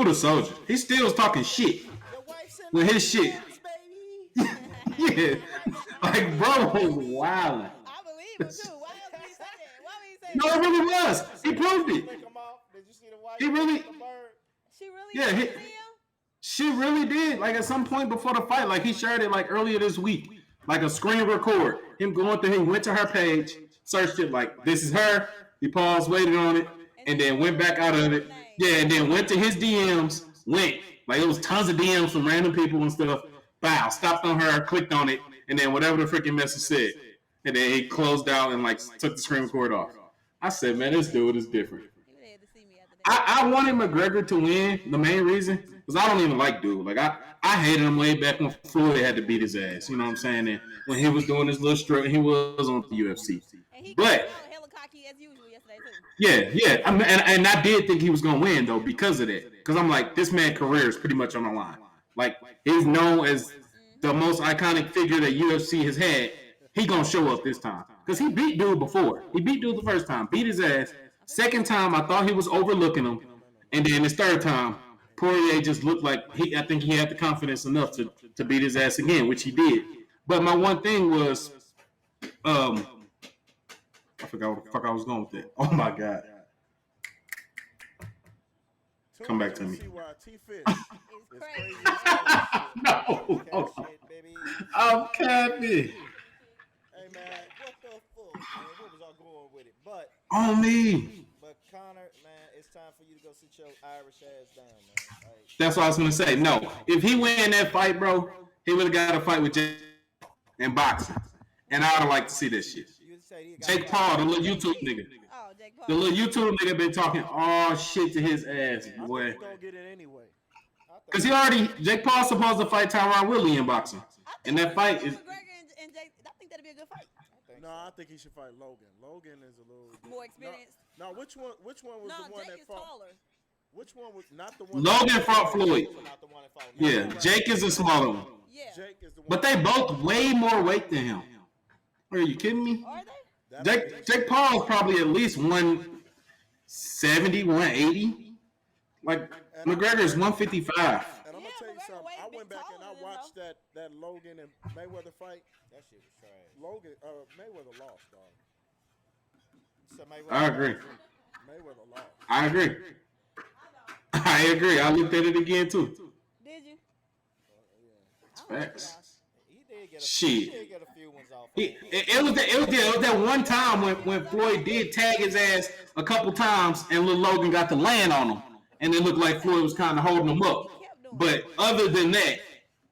a soldier. He still was talking shit. Your wife's in With the his shit. house, baby. Yeah. Like, bro was wilding. I believe him too. Why else would he say that? Why would he say No, that? it really was. He proved it. Flick him off. Did you see the wife? He really- The bird? She really Yeah, did he- him? She really did. Like, at some point before the fight, like, he shared it, like, earlier this week. Like, a screen record. Him going through, he went to her page, searched it, like, this is her. He paused, waited on it, and then went back out of it. Yeah, and then went to his DMs, went. Like, it was tons of DMs from random people and stuff. Bow, stopped on her, clicked on it, and then whatever the freaking message said. And then he closed out and, like, took the screen record off. I said, man, this dude is different. He would have had to see me after that. I wanted McGregor to win. The main reason because I don't even like dude. Like I hated him way back when Floyd had to beat his ass. You know what I'm saying? And when he was doing his little strut, he was on the UFC. And he But- came out hella cocky as usual yesterday too. Yeah. I mean, and I did think he was gonna win though because of that. Because I'm like, this man's career is pretty much on the line. Like he's known as the most iconic figure that UFC has had. He gonna show up this time because he beat dude before. He beat dude the first time, beat his ass. Second time, I thought he was overlooking him, and then his third time, Poirier just looked like I think he had the confidence enough to beat his ass again, which he did. But my one thing was, I forgot what the fuck I was going with that. Oh my God. Come back to me. T-Fish. It's crazy. No. Cat shit, baby. I'm capping. Hey man, What the fuck, man? What was I going with it? On me. But Connor, man, it's time for you to go sit your Irish ass down, man. Like, That's what I was gonna say. No, if he win that fight, bro, he would have got a fight with Jake in boxing, and I would like to see this shit. you say he got Jake Paul, the little YouTube nigga, Oh, Jake Paul. the little YouTube nigga been talking all shit to his ass, I boy. think he's gonna get it anyway. Cause Jake Paul's supposed to fight Tyron Woodley in boxing, and that fight is. McGregor and Jake, I think that'd be a good fight. No, I think he should fight Logan. Logan is a little More experienced. No, which one was No, the one Jake that is fought? taller. Which one was not the one? Logan fought Floyd. not the one that fought Yeah, Jake is a smaller one, Yeah. Jake is the one. but they both way more weight than him. Are you kidding me? Are they? Jake Paul is probably at least 170, 180. Like McGregor's 155. And I'm Yeah, gonna tell you McGregor something. way I big went back and I taller than watched that Logan and Mayweather fight. That shit was trash. Logan, Mayweather lost, dog. So Mayweather- I agree. Mayweather lost. I agree. I agree. I looked at it again too. Did you? Facts. He did get a Shit. He did get a few ones off. It was that one time when Floyd did tag his ass a couple times and little Logan got to land on him, and it looked like Floyd was kind of holding him up. But other than that,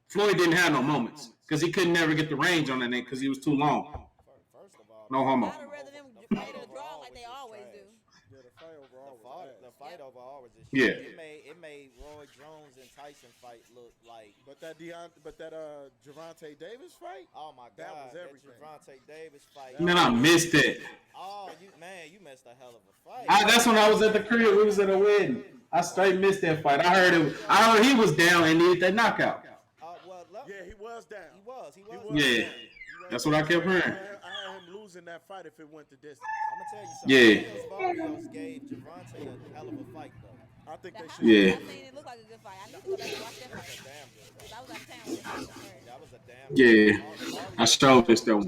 Floyd didn't have no moments because he couldn't never get the range on that nigga because he was too long. First of all, No homo. I'd rather them play the draw like they always do. Yeah, the fight overall was the ass. fight overall was just Yeah. shit. It made Roy Jones and Tyson fight look like, But that Gervonta Davis fight, oh my That god, was that everything. Gervonta Davis fight. Man, I missed it. Oh, you missed a hell of a fight. That's when I was at the crib. We was at a wedding. I straight missed that fight. I heard he was down and needed that knockout. Well, look, yeah, he was down. he was. Yeah. down. That's what I kept hearing. I had him losing that fight if it went the distance. I'm gonna tell you something. Yeah. Barrios gave Gervonta a hell of a fight, though. I think they The should. highlights Yeah. I seen it looked like a good fight. I need to go back and watch that That was fight. a damn good fight. 'Cause I was out of town when that fight occurred. That was a damn. Yeah. I showed this though.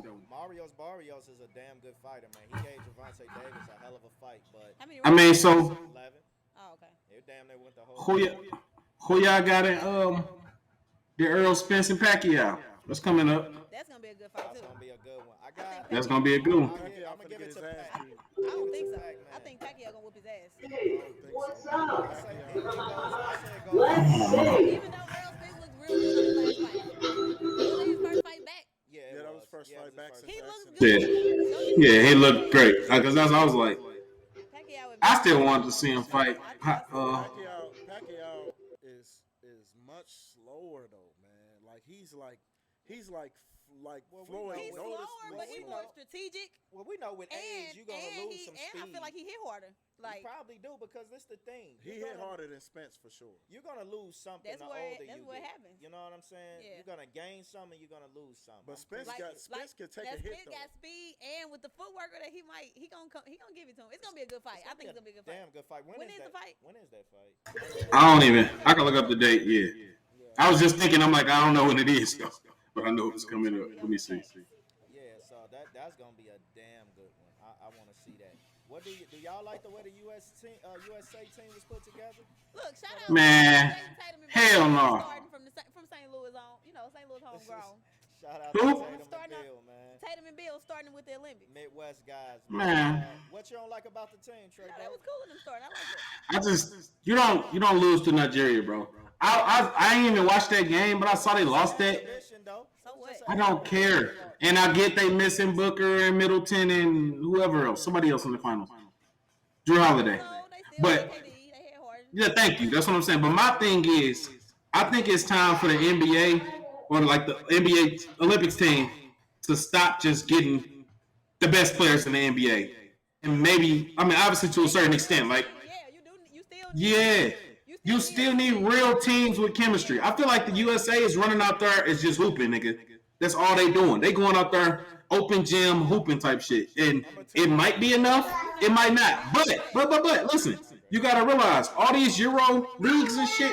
Barrios is a damn good fighter, man. He gave Gervonta Davis a hell of a fight, but How many I mean, rounds? so 11. Oh, okay. It damn near went the whole. who y'all got in the Earl Spence and Pacquiao? That's coming up. That's gonna be a good fight That's too. gonna be a good one. I got. That's gonna be a good one. I'm gonna give it to Pac. I don't think so. Pac, man. I think Pacquiao gonna whoop his ass. I don't think What's so. up? I say it goes. I say it goes. Let's see. Even though Earl Spence looked real good in his last fight. Was it his first fight back? Yeah, Yeah, that was first fight back since He looks accident. good. Yeah. Don't get me Yeah, he wrong. looked great. Because that's I was like, Pacquiao would I be- still wanted to see him fight. Pacquiao is much slower though, man. Like he's like Well, we Floyd. know He's Notice- slower, but he's more strategic. Well, we know with age And you're gonna lose some speed. I feel like he hit harder. Like you probably do because this the thing. He hit harder than Spence for sure. You're gonna lose something That's the where- older that's you what get. happens. You know what I'm saying? Yeah. You're gonna gain some and you're gonna lose some. But Spence could take now a hit Spence though. got speed, and with the footwork that he gonna give it to him. It's gonna be a good fight. I think it's gonna be a good fight. Damn good fight. When is that the fight? When is that fight? I don't even. I can look up the date. Yeah. I was just thinking. I'm like, I don't know when it is, though. But I know it's coming up. Let me see. Yeah, so that's gonna be a damn good one. I want to see that. What do y'all like the way the USA team was put together? Look, shout out Man, to Jason Tatum and hell Bill no. starting from St. Louis on, St. Louis homegrown. Shout out Who? to Tatum and Starting Bill, man. Tatum and Bill starting with the Olympics. Midwest guys. Man. What you don't like about the team, Trey? No, that was cool in them starting. I like it. I just you don't lose to Nigeria, bro. I ain't even watched that game, but I saw they lost that. So what? I don't care. And I get they missing Booker and Middleton and whoever else, somebody else in the finals. Drew Holiday. No, they still But KD. They hit Harden. yeah, thank you. That's what I'm saying. But my thing is, I think it's time for the NBA or like the NBA Olympics team to stop just getting the best players in the NBA. And maybe, I mean, obviously to a certain extent, like, Yeah, you do. You still. yeah, you still need real teams with chemistry. I feel like the USA is running out there is just hooping, nigga. That's all they doing. They going out there, open gym, hooping type shit. And it might be enough, it might not. But listen, you gotta realize all these Euro leagues and shit,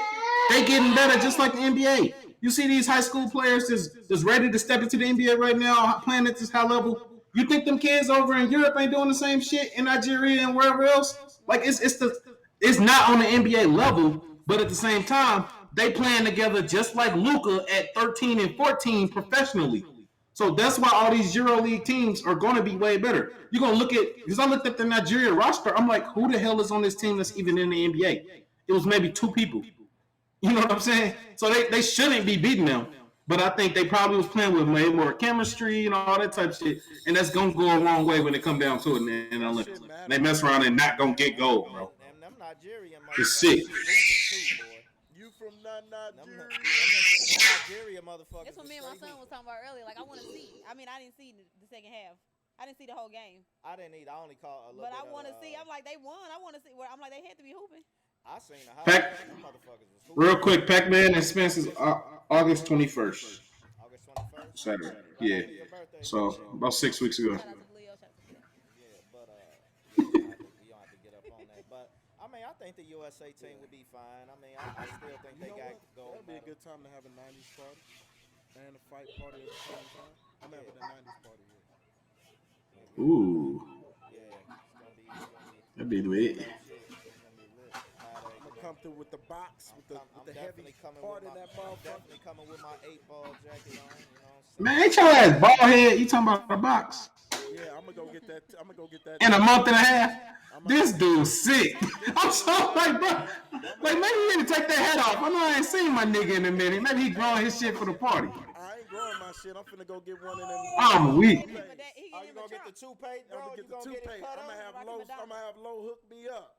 they getting better just like the NBA. You see these high school players that's ready to step into the NBA right now, playing at this high level. You think them kids over in Europe ain't doing the same shit in Nigeria and wherever else? Like it's not on the NBA level, but at the same time, they playing together just like Luka at 13 and 14 professionally. So that's why all these EuroLeague teams are going to be way better. You're going to look at, because I looked at the Nigeria roster, I'm like, who the hell is on this team that's even in the NBA? It was maybe 2 people. You know what I'm saying? So they shouldn't be beating them. But I think they probably was playing with way more chemistry and all that type of shit. And that's going to go a long way when it come down to it in the Olympics. And they mess around and not going to get gold, bro. And them Nigerian It's sick. You from Nigeria? Nigeria motherfuckers. That's what me and my son was talking about earlier. Like, I want to see. I mean, I didn't see the second half. I didn't see the whole game. I didn't either. I only caught a little But bit I want to of, see. I'm like, they won. I want to see. I'm like, they had to be hooping. I seen the Pac- highlights. Them motherfuckers was hooping. Real quick, Pac-Man and Spence is August 21st. August 21st. Saturday. Right Yeah. after your birthday. So about 6 weeks ago. Shout out to Leo. Shout out to Leo. Yeah, but you don't have to get up on that. But I mean, I think the USA team would be fine. I mean, I still think they got gold. That'd be a good time to have a 90s party and a fight party at the same time. I'm having a 90s party here. Ooh, Yeah, that'd be lit. it's gonna be lit. I'm gonna come through with the box, with the heavy definitely coming part with in that I'm motherfucker. definitely coming with my 8-ball jacket on. You know what I'm saying? Man, ain't your ass bald head? You talking about the box? Yeah, I'm gonna go get that. I'm gonna go get that. In a month and a half? This dude's sick. I'm so like, bro. Like, maybe you need to take that hat off. I know I ain't seen my nigga in a minute. Maybe he growing his shit for the party. I ain't growing my shit. I'm finna go get one of them. I'm weak. He get him a Oh, you gonna get the toupee, bro? I'm gonna You get the gonna get toupee. it cut I'm gonna off? have Rocky low. McDonald. I'm gonna have low hook me up.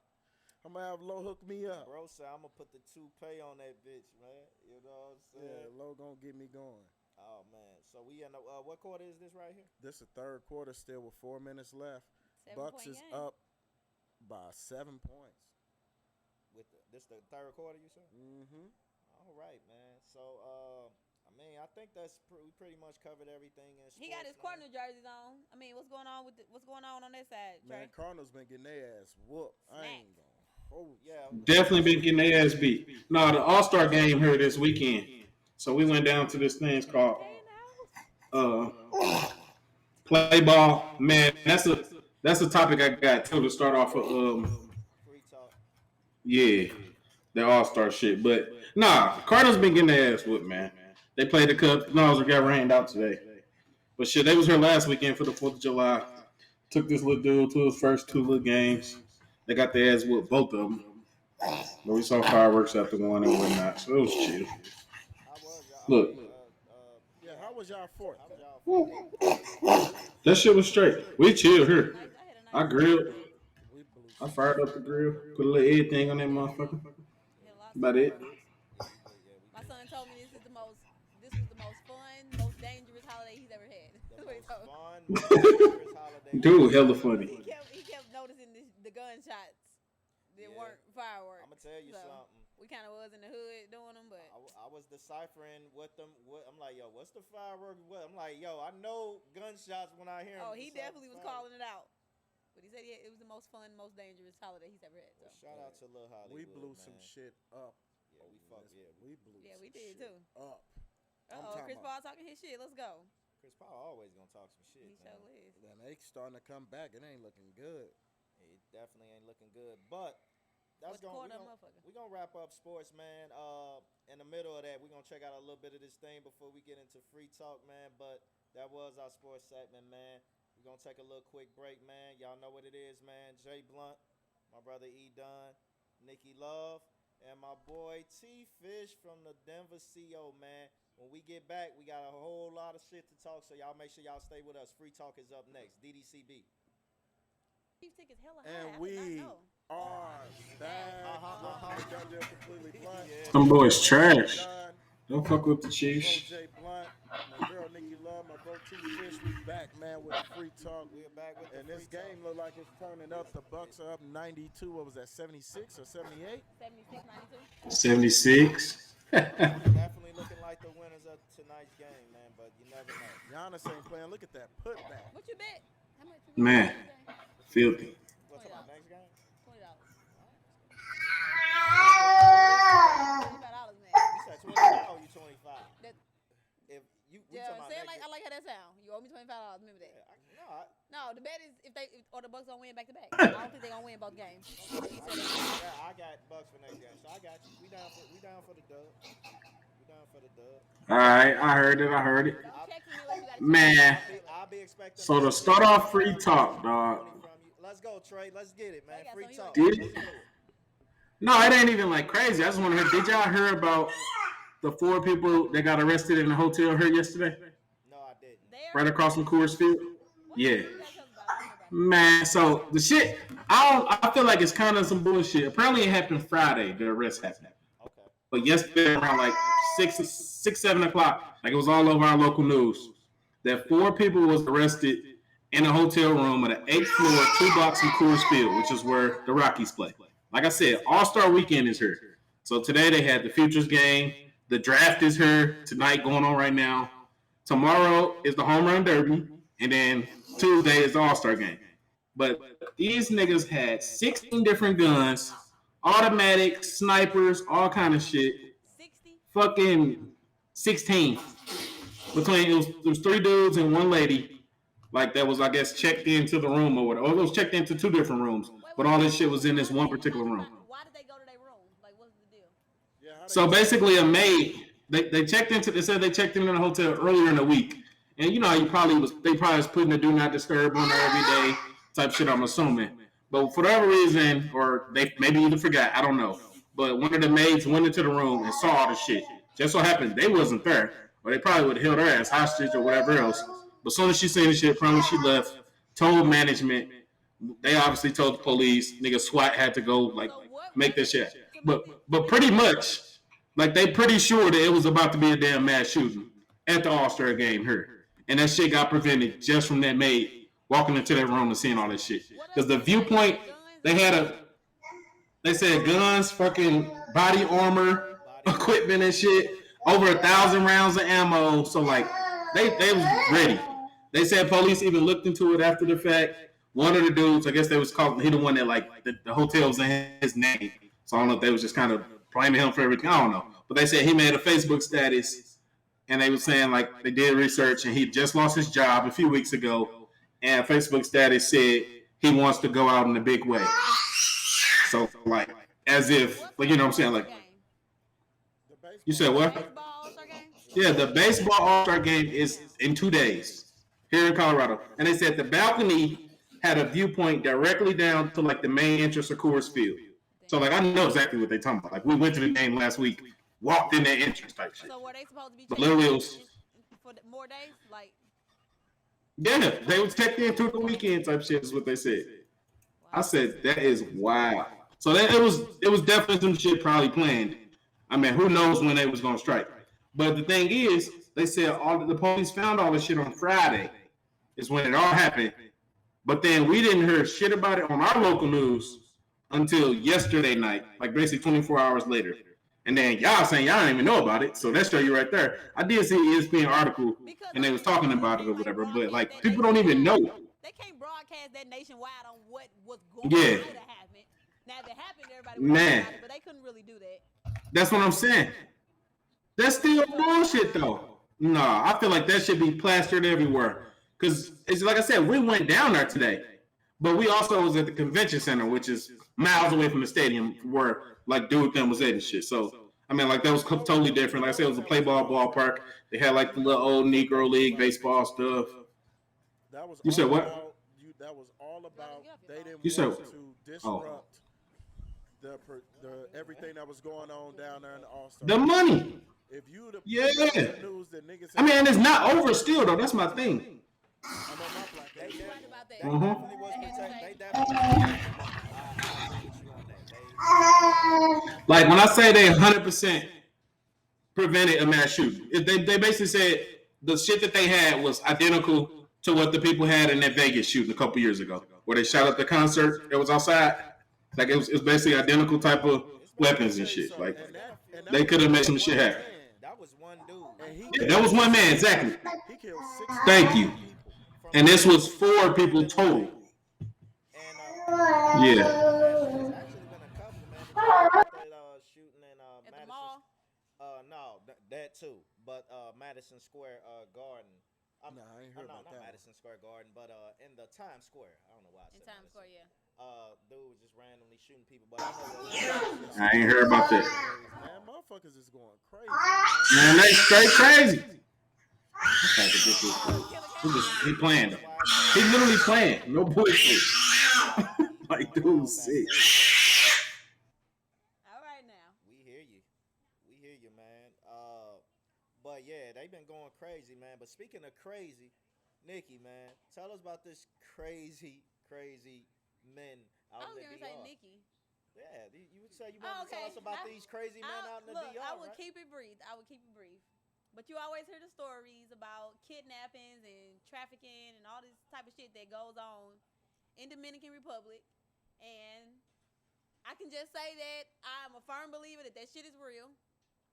I'm gonna have low hook me up. Bro said I'm gonna put the toupee on that bitch, man. You know what I'm Yeah, saying? low gonna get me going. Oh man. So we in the what quarter is this right here? This is third quarter still with 4 minutes left. 7 Bucks point is game. up by 7 points. With this the third quarter, you said? Mm-hmm. All right, man. So I mean, I think that's we pretty much covered everything in sports. He got his man. Cardinal jerseys on. I mean, what's going on what's going on that side, Trey? Man, Cardinals been getting their ass whooped. I ain't gonna hold you. Yeah. Definitely been getting their ass beat. No, the All-Star game here this weekend. So we went down to this thing called play ball. Man, that's a topic I got too to start off with. Free talk. Yeah, the All-Star shit. But nah, Cardinals been getting their ass whooped, man. They played the Cubs. No, it got rained out today. But shit, they was here last weekend for the 4th of July. Took this little dude to his first 2 little games. They got their ass with both of them. But we saw fireworks after one and whatnot, so it was chill. Look. Yeah, how was y'all 4th? That shit was straight. We chilled here. I grilled. We blew I fired up the grill. Put a little everything on that motherfucker. About it. My son told me this was the most fun, most dangerous holiday he's ever had. That's what he told me. Fun, dangerous holiday. Dude, hella funny. He kept noticing the gunshots. They weren't fireworks. I'm gonna tell you something. We kind of was in the hood doing them, but I was deciphering what them. I'm like, yo, what's the firework? What? I'm like, yo, I know gunshots when I hear them. oh, he definitely was calling it out. But he said it was the most fun, most dangerous holiday he's ever had. So. Well, shout out to Lil Hollywood. We blew man. some shit up. Yeah, we fucked. Yeah, we blew. Yeah, we some did shit too. Up. Chris Paul talking his shit. Let's go. Chris Paul always gonna talk some shit. He man. sure is. Then they starting to come back. It ain't looking good. It definitely ain't looking good, but. We're gonna wrap up sports, man. In the middle of that, we're gonna check out a little bit of this thing before we get into free talk, man. But that was our sports segment, man. We're gonna take a little quick break, man. Y'all know what it is, man. Jay Blunt, my brother E. Dunn, Nikki Love, and my boy T Fish from the Denver CO, man. When we get back, we got a whole lot of shit to talk, so y'all make sure y'all stay with us. Free talk is up next. DDCB. Tickets hella high. And we are back. Completely blunt. Them boys trash. Don't fuck with the Chiefs. Jay Blunt, my girl Nikki Love, my bro T Fish. We back, man, with free talk. We're back with and this game look like it's turning up. The Bucks are up 92. What was that? 76 or 78? 76, 92. 76. Definitely looking like the winners of tonight's game, man. But you never know. Giannis ain't playing. Look at that putback. What you bet? How much? Man, filthy. What's up, next game? $20. $25, man. You said 20 or you 25? If you, say it like I like how that sound. You owe me $25. Remember that? No, the bet is if the Bucks don't win back to back. I don't think they're gonna win both games. Yeah, I got Bucks for next game, so I got you. We down for the dub. All right, I heard it. Don't text me unless you got Man. I'll be expecting. So to start off free talk, dog. Let's go, Trey. Let's get it, man. Free talk. Did it? No, it ain't even like crazy. I just want to hear. Did y'all hear about the 4 people that got arrested in the hotel here yesterday? No, I didn't. Right across from Coors Field. Yeah. Man, so the shit, I feel like it's kind of some bullshit. Apparently it happened Friday, the arrest happened. Okay. But yesterday around like 7 o'clock, like it was all over our local news, that 4 people was arrested in a hotel room at an 8th floor, 2 blocks from Coors Field, which is where the Rockies play. Like I said, All-Star Weekend is here. So today they had the Futures game. The draft is here tonight, going on right now. Tomorrow is the Home Run Derby. And then Tuesday is the All-Star game. But these niggas had 16 different guns, automatic, snipers, all kind of shit. 60? Fucking 16. Between, it was 3 dudes and 1 lady. Like that was, I guess, checked into the room or whatever. Or it was checked into 2 different rooms. But all this shit was in this one particular room. Why did they go to their room? Like, what's the deal? Yeah, So basically a maid, they said they checked in the hotel earlier in the week. And you know how they probably was putting a do not disturb on there every day type shit, I'm assuming. But for whatever reason, or they maybe either forgot, I don't know. But one of the maids went into the room and saw all the shit. Just so happened they wasn't there. Or they probably would have held her ass hostage or whatever else. But as soon as she seen the shit, probably she left, told management. They obviously told the police. Nigga SWAT had to go like make this shit. But pretty much, like they pretty sure that it was about to be a damn mass shooting at the All-Star game here. And that shit got prevented just from that maid walking into that room and seeing all this shit. Because the viewpoint, they said guns, fucking body armor, equipment and shit, over 1,000 rounds of ammo. So like, they was ready. They said police even looked into it after the fact. One of the dudes, I guess they was called, he the one that like, the hotel was in his name. So I don't know if they was just kind of blaming him for everything. I don't know. But they said he made a Facebook status. And they were saying, like, they did research, and he just lost his job a few weeks ago. And Facebook status said he wants to go out in a big way. So, like, as if, like, you know what I'm saying? Like, you said what? Baseball All-Star game? Yeah, the baseball All-Star game is in 2 days here in Colorado. And they said the balcony had a viewpoint directly down to like the main entrance of Coors Field. So like I know exactly what they're talking about. Like we went to the game last week, walked in that entrance type shit. So were they supposed to be But checked literally it in was, for more days? Like, yeah, they was checked in through the weekend type shit is what they said. I wow. said that is wild. So that it was definitely some shit probably planned. I mean, who knows when they was gonna strike? But the thing is, they said all the police found all the shit on Friday, is when it all happened. But then we didn't hear shit about it on our local news until yesterday night, like basically 24 hours later. And then y'all saying y'all didn't even know about it, so that show you right there. I did see an ESPN article, and they was talking about it or whatever, but like people don't even know. They can't broadcast that nationwide on what was going Yeah. to happen. Now, if it happened, everybody would know about it, but they couldn't really do that. That's what I'm saying. That's still bullshit though. Nah, I feel like that should be plastered everywhere. Cause it's like I said, we went down there today, but we also was at the convention center, which is miles away from the stadium where like dude them was at and shit. So I mean, like that was totally different. Like I said, it was a play ball ballpark. They had like the little old Negro League baseball stuff. That was You said what? That was all about. They didn't You said- want to disrupt the everything that was going on down there in the All-Star. The money. If you the Yeah. news that niggas, I mean, and it's not over still though. That's my thing. I know my black They ass. You're right about that. definitely was They had to protect. say- They definitely. I agree with you on that. Like when I say they 100% prevented a mass shooting, they basically said the shit that they had was identical to what the people had in that Vegas shooting a couple years ago, where they shot up the concert. It was outside. Like it was basically identical type of weapons and shit. Like they could have made some shit happen. That was one dude. And Yeah, that was one man exactly. he killed 6 Thank you. people. And this was 4 people total. And Yeah. there's actually been a couple, man. That shooting in At the Madison. mall? No, that too. But Madison Square Garden. Nah, I ain't heard No, about not that one. Madison Square Garden, but in the Times Square. I don't know why I In said Times Madison. Square, yeah. Dude was just randomly shooting people, but I know that. I ain't heard about that. Man, motherfuckers is going crazy. Man, they straight crazy. He playing though. He literally playing. No bullshit. Like dude sick. All right now. We hear you, man. But yeah, they've been going crazy, man. But speaking of crazy, Nikki, man, tell us about this crazy men I out was in the going to say DR. Nikki. Yeah, you would say you want to tell us about these crazy men out in the Look, DR, I would right? keep it brief. But you always hear the stories about kidnappings and trafficking and all this type of shit that goes on in Dominican Republic. And I can just say that I'm a firm believer that shit is real.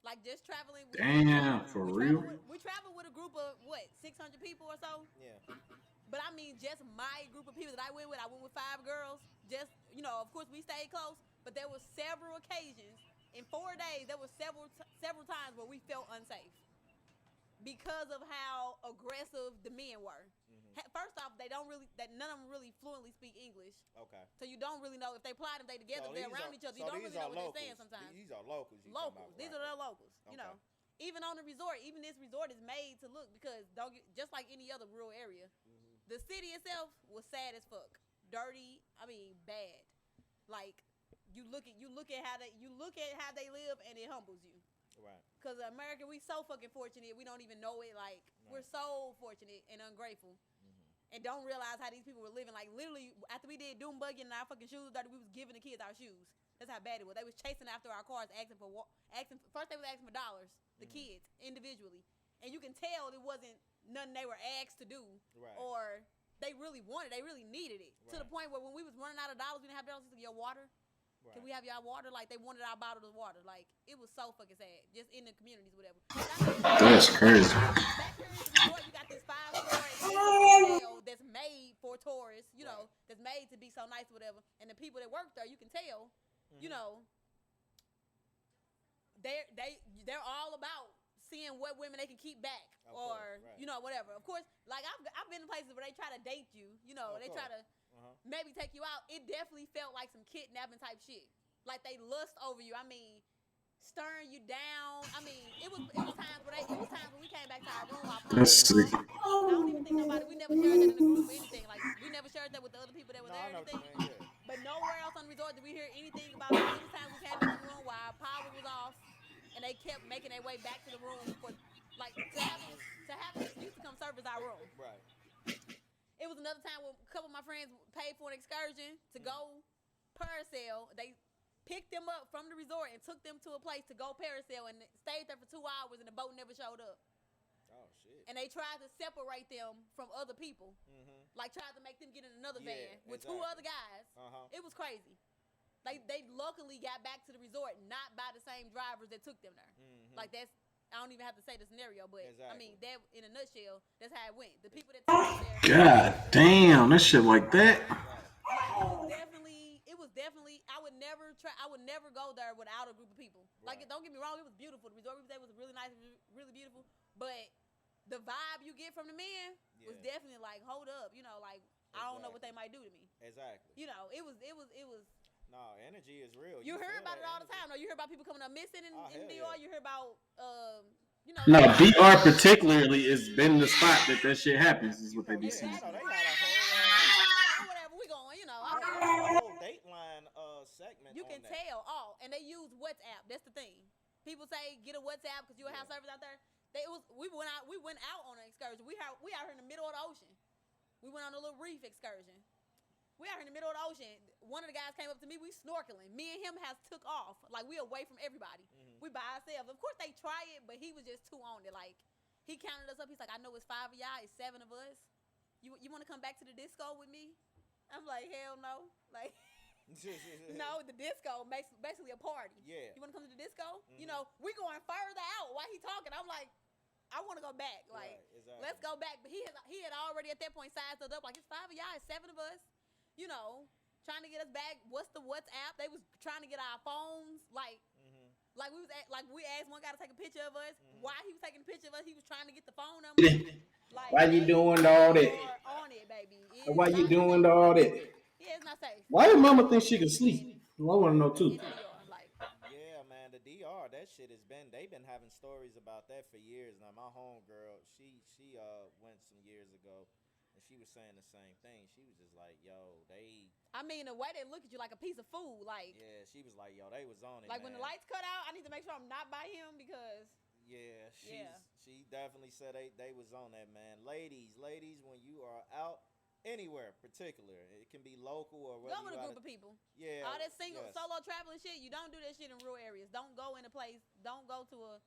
Like just traveling. Damn, for real? We travel with a group of, 600 people or so? Yeah. But I mean, just my group of people that I went with 5 girls. Just, of course, we stayed close. But there were several occasions in 4 days. There were several times where we felt unsafe because of how aggressive the men were. First off, none of them really fluently speak English. Okay. So you don't really know if they plot, if they together, if they're around each other. You don't really know what they're saying sometimes. These are locals. Locals. These are their locals. Okay. Even on the resort, even this resort is made to look because just like any other rural area, the city itself was sad as fuck, dirty. I mean, bad. Like you look at how they live and it humbles you. Right. Cause America, we so fucking fortunate. We don't even know it. Like we're so fortunate and ungrateful, and don't realize how these people were living. Like literally, after we did doom bugging and our fucking shoes dirty, we was giving the kids our shoes. That's how bad it was. They was chasing after our cars, first they was asking for dollars, the kids individually, and you can tell it wasn't nothing they were asked to do, Right. or they really wanted, they really needed it to the point where when we was running out of dollars, we didn't have dollars to get water. Right. Can we have y'all water? Like they wanted our bottle of water. Like it was so fucking sad. Just in the communities, whatever. That's crazy. Back here in the resort, you got this 5-story hotel that's made for tourists. That's made to be so nice, whatever. And the people that work there, you can tell, they're all about seeing what women they can keep back, Of course, right. whatever. Of course, like I've been in places where they try to date you. They try to. Maybe take you out. It definitely felt like some kidnapping type shit. Like they lust over you. I mean, stirring you down. I mean, it was times where we That's you sick. know, I don't even think nobody. We never shared that in the group or anything. Like we never shared that with the other people that were No, there I or know what you anything. mean. Yeah. But nowhere else on the resort did we hear anything about as many times we came back to the room while our power was off, and they kept making their way back to the room for like to have an excuse to come service our room. Right. It was another time when a couple of my friends paid for an excursion to go parasail. They picked them up from the resort and took them to a place to go parasail and stayed there for 2 hours and the boat never showed up. Oh shit. And they tried to separate them from other people. Like tried to make them get in another van with 2 other guys. It was crazy. They luckily got back to the resort not by the same drivers that took them there. Like that's I don't even have to say the scenario, but I mean that in a nutshell, that's how it went. The people that took them there. God damn, that shit like that. Like it was definitely. I would never go there without a group of people. Like don't get me wrong, it was beautiful. The resort we stayed was really nice, really beautiful. But the vibe you get from the men was definitely like, hold up, you know, like I don't know what they might do to me. Exactly. You know, it was. No, energy is real. You hear about it all the time. No, you hear about people coming up missing in DR. Yeah. You hear about, you know. No, DR particularly has been the spot that shit happens. Is what they be saying. They had a whole whatever we going, you know. a whole Dateline segment. You can tell all, and they use WhatsApp. That's the thing. People say get a WhatsApp because you have service out there. We went out on an excursion. We out here in the middle of the ocean. We went on a little reef excursion. We out here in the middle of the ocean. One of the guys came up to me. We snorkeling. Me and him has took off. Like we away from everybody. We by ourselves. Of course they try it, but he was just too on it. Like he counted us up. He's like, I know it's 5 of y'all. It's 7 of us. You want to come back to the disco with me? I'm like, hell no. Like no, the disco makes basically a party. Yeah. You want to come to the disco? You know, we going further out while he talking. I'm like, I want to go back. Like, let's go back. But he had already at that point sized us up. Like it's 5 of y'all. It's 7 of us. You know, trying to get us back. What's the WhatsApp? They was trying to get our phones. Like we asked one guy to take a picture of us. While he was taking a picture of us, he was trying to get the phone number. Like, why you doing all that? On it, baby. Why you doing all that? Yeah, it's not safe. Why did mama think she could sleep? Well, I want to know too. Yeah, man, the DR, that shit has been. They've been having stories about that for years now. My homegirl, she went some years ago. And she was saying the same thing. She was just like, yo, I mean, the way they look at you like a piece of food. Like, yeah, she was like, yo, they was on it. Like, man. When the lights cut out, I need to make sure I'm not by him because. Yeah, she definitely said they was on that, man. Ladies, when you are out anywhere particular, it can be local or whether go with a group of people. Yeah. All that solo traveling shit, you don't do that shit in rural areas. Don't go in a place. Don't go to a.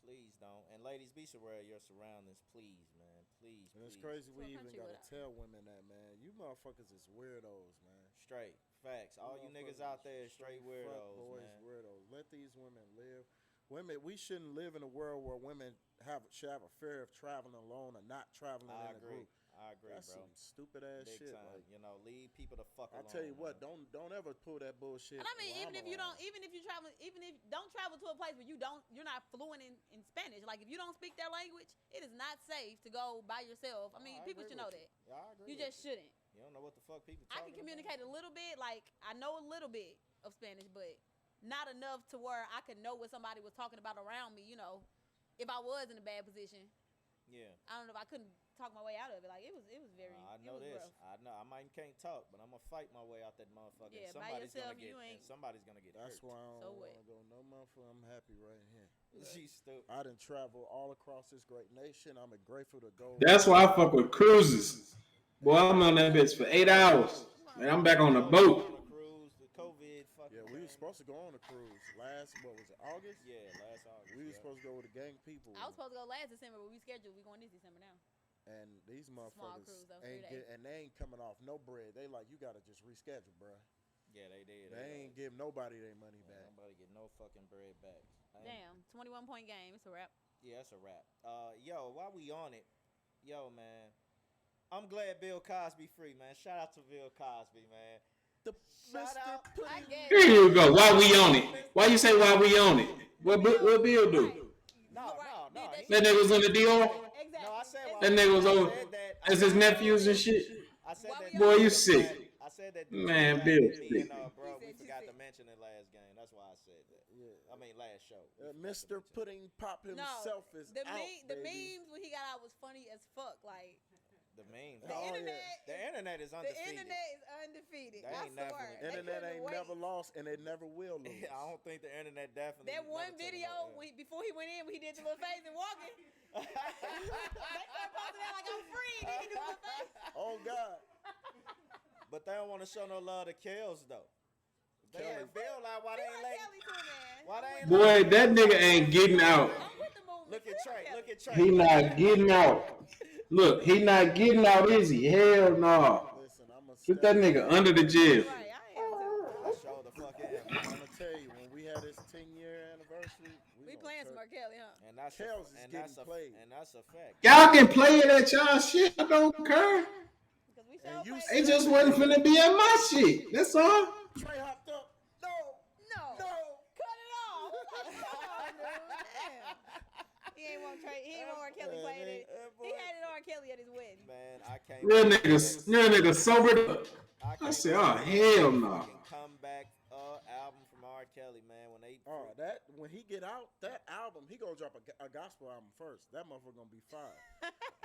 Please don't. And ladies, be aware of your surroundings, please, man. Please. It's crazy we even gotta tell women that, man. You motherfuckers is weirdos, man. Straight facts. All you niggas out there is straight weirdos, boys, man. Weirdos. Let these women live. Women, we shouldn't live in a world where women should have a fear of traveling alone or not traveling in a group. I agree, that's bro. Some stupid ass Big shit. Time. Like, you know, leave people the fuck alone. I tell you what, don't ever pull that bullshit. And I mean, even if you don't travel to a place where you're not fluent in Spanish. Like if you don't speak their language, it is not safe to go by yourself. I mean, people should know that. Yeah, I agree. You just shouldn't. You don't know what the fuck people. I can communicate a little bit. Like I know a little bit of Spanish, but not enough to where I could know what somebody was talking about around me. You know, if I was in a bad position. Yeah. I don't know if I couldn't talk my way out of it. Like it was very. I know this. Rough. I know. I can't talk, but I'm gonna fight my way out that motherfucker. Yeah, somebody's gonna get That's hurt. why I don't want to go no motherfucker. I'm happy right here. She's stupid. I done travel all across this great nation. I'm grateful to go. That's why I fuck with cruises. Boy, I'm on that bitch for 8 hours, and I'm back on the boat. Yeah, we were supposed to go on a cruise last, what was it, August? Yeah, last August. We were supposed to go with a gang of people. I was supposed to go last December, but we scheduled. We going this December now. And these motherfuckers cruise, though, they ain't coming off no bread. They like, you got to just reschedule, bro. Yeah, they did. They ain't give nobody their money back. Nobody get no fucking bread back. Damn, 21-point game. It's a wrap. Yeah, it's a wrap. Yo, while we on it, man, I'm glad Bill Cosby free, man. Shout out to Bill Cosby, man. Here you go. Why we on it? Why you say why we on it? What Bill do? No. That nigga was on the DR? No, I said that nigga was on as his nephews and shit. I said that. Boy, you sick. I said that. Man, Bill sick. Bro, we forgot to mention it last game. That's why I said that. I mean, last show. Mr. Pudding Pop himself is the out, the baby. memes when he got out was funny as fuck. Like The memes. the internet. The internet is undefeated. The internet is undefeated. They ain't I never- swear. They Internet couldn't ain't wait. never lost, and it never will lose. I don't think the internet definitely. That one never took video it over. before he went in, when he did the little face and walking. They started posting that like I'm free. Then he do the face. Oh God. But they don't want to show no love to Kels though. They Kelly. ain't feel like why they ain't like. Kelly too, man. Why they ain't Boy, like- that nigga ain't getting out. I'm with the movement. Look at Trey. Look at Trey. He not getting out. Look, he not getting out, is he? Hell no. Listen, I'm gonna Put that nigga under the jail. Right, I am too. Show the fuck in. I'm gonna tell you, when we had this 10-year anniversary, We gonna playing turn- some R. Kelly, huh? And that's Kels is and that's getting a played. and that's a fact. Y'all can play it at y'all shit. I don't care. Because we And sure you played It just wasn't finna be at my shit. That's all. Trey hopped up. No. No. No. Cut it off. Come on, dude. Damn. He ain't want R. Kelly playing it. He had it on R. Kelly at his wedding. Man, I can't. Real niggas sobered up. I said, oh, hell no. Comeback album from R. Kelly, man. When they When he get out, that album, he gonna drop a gospel album first. That motherfucker gonna be fire.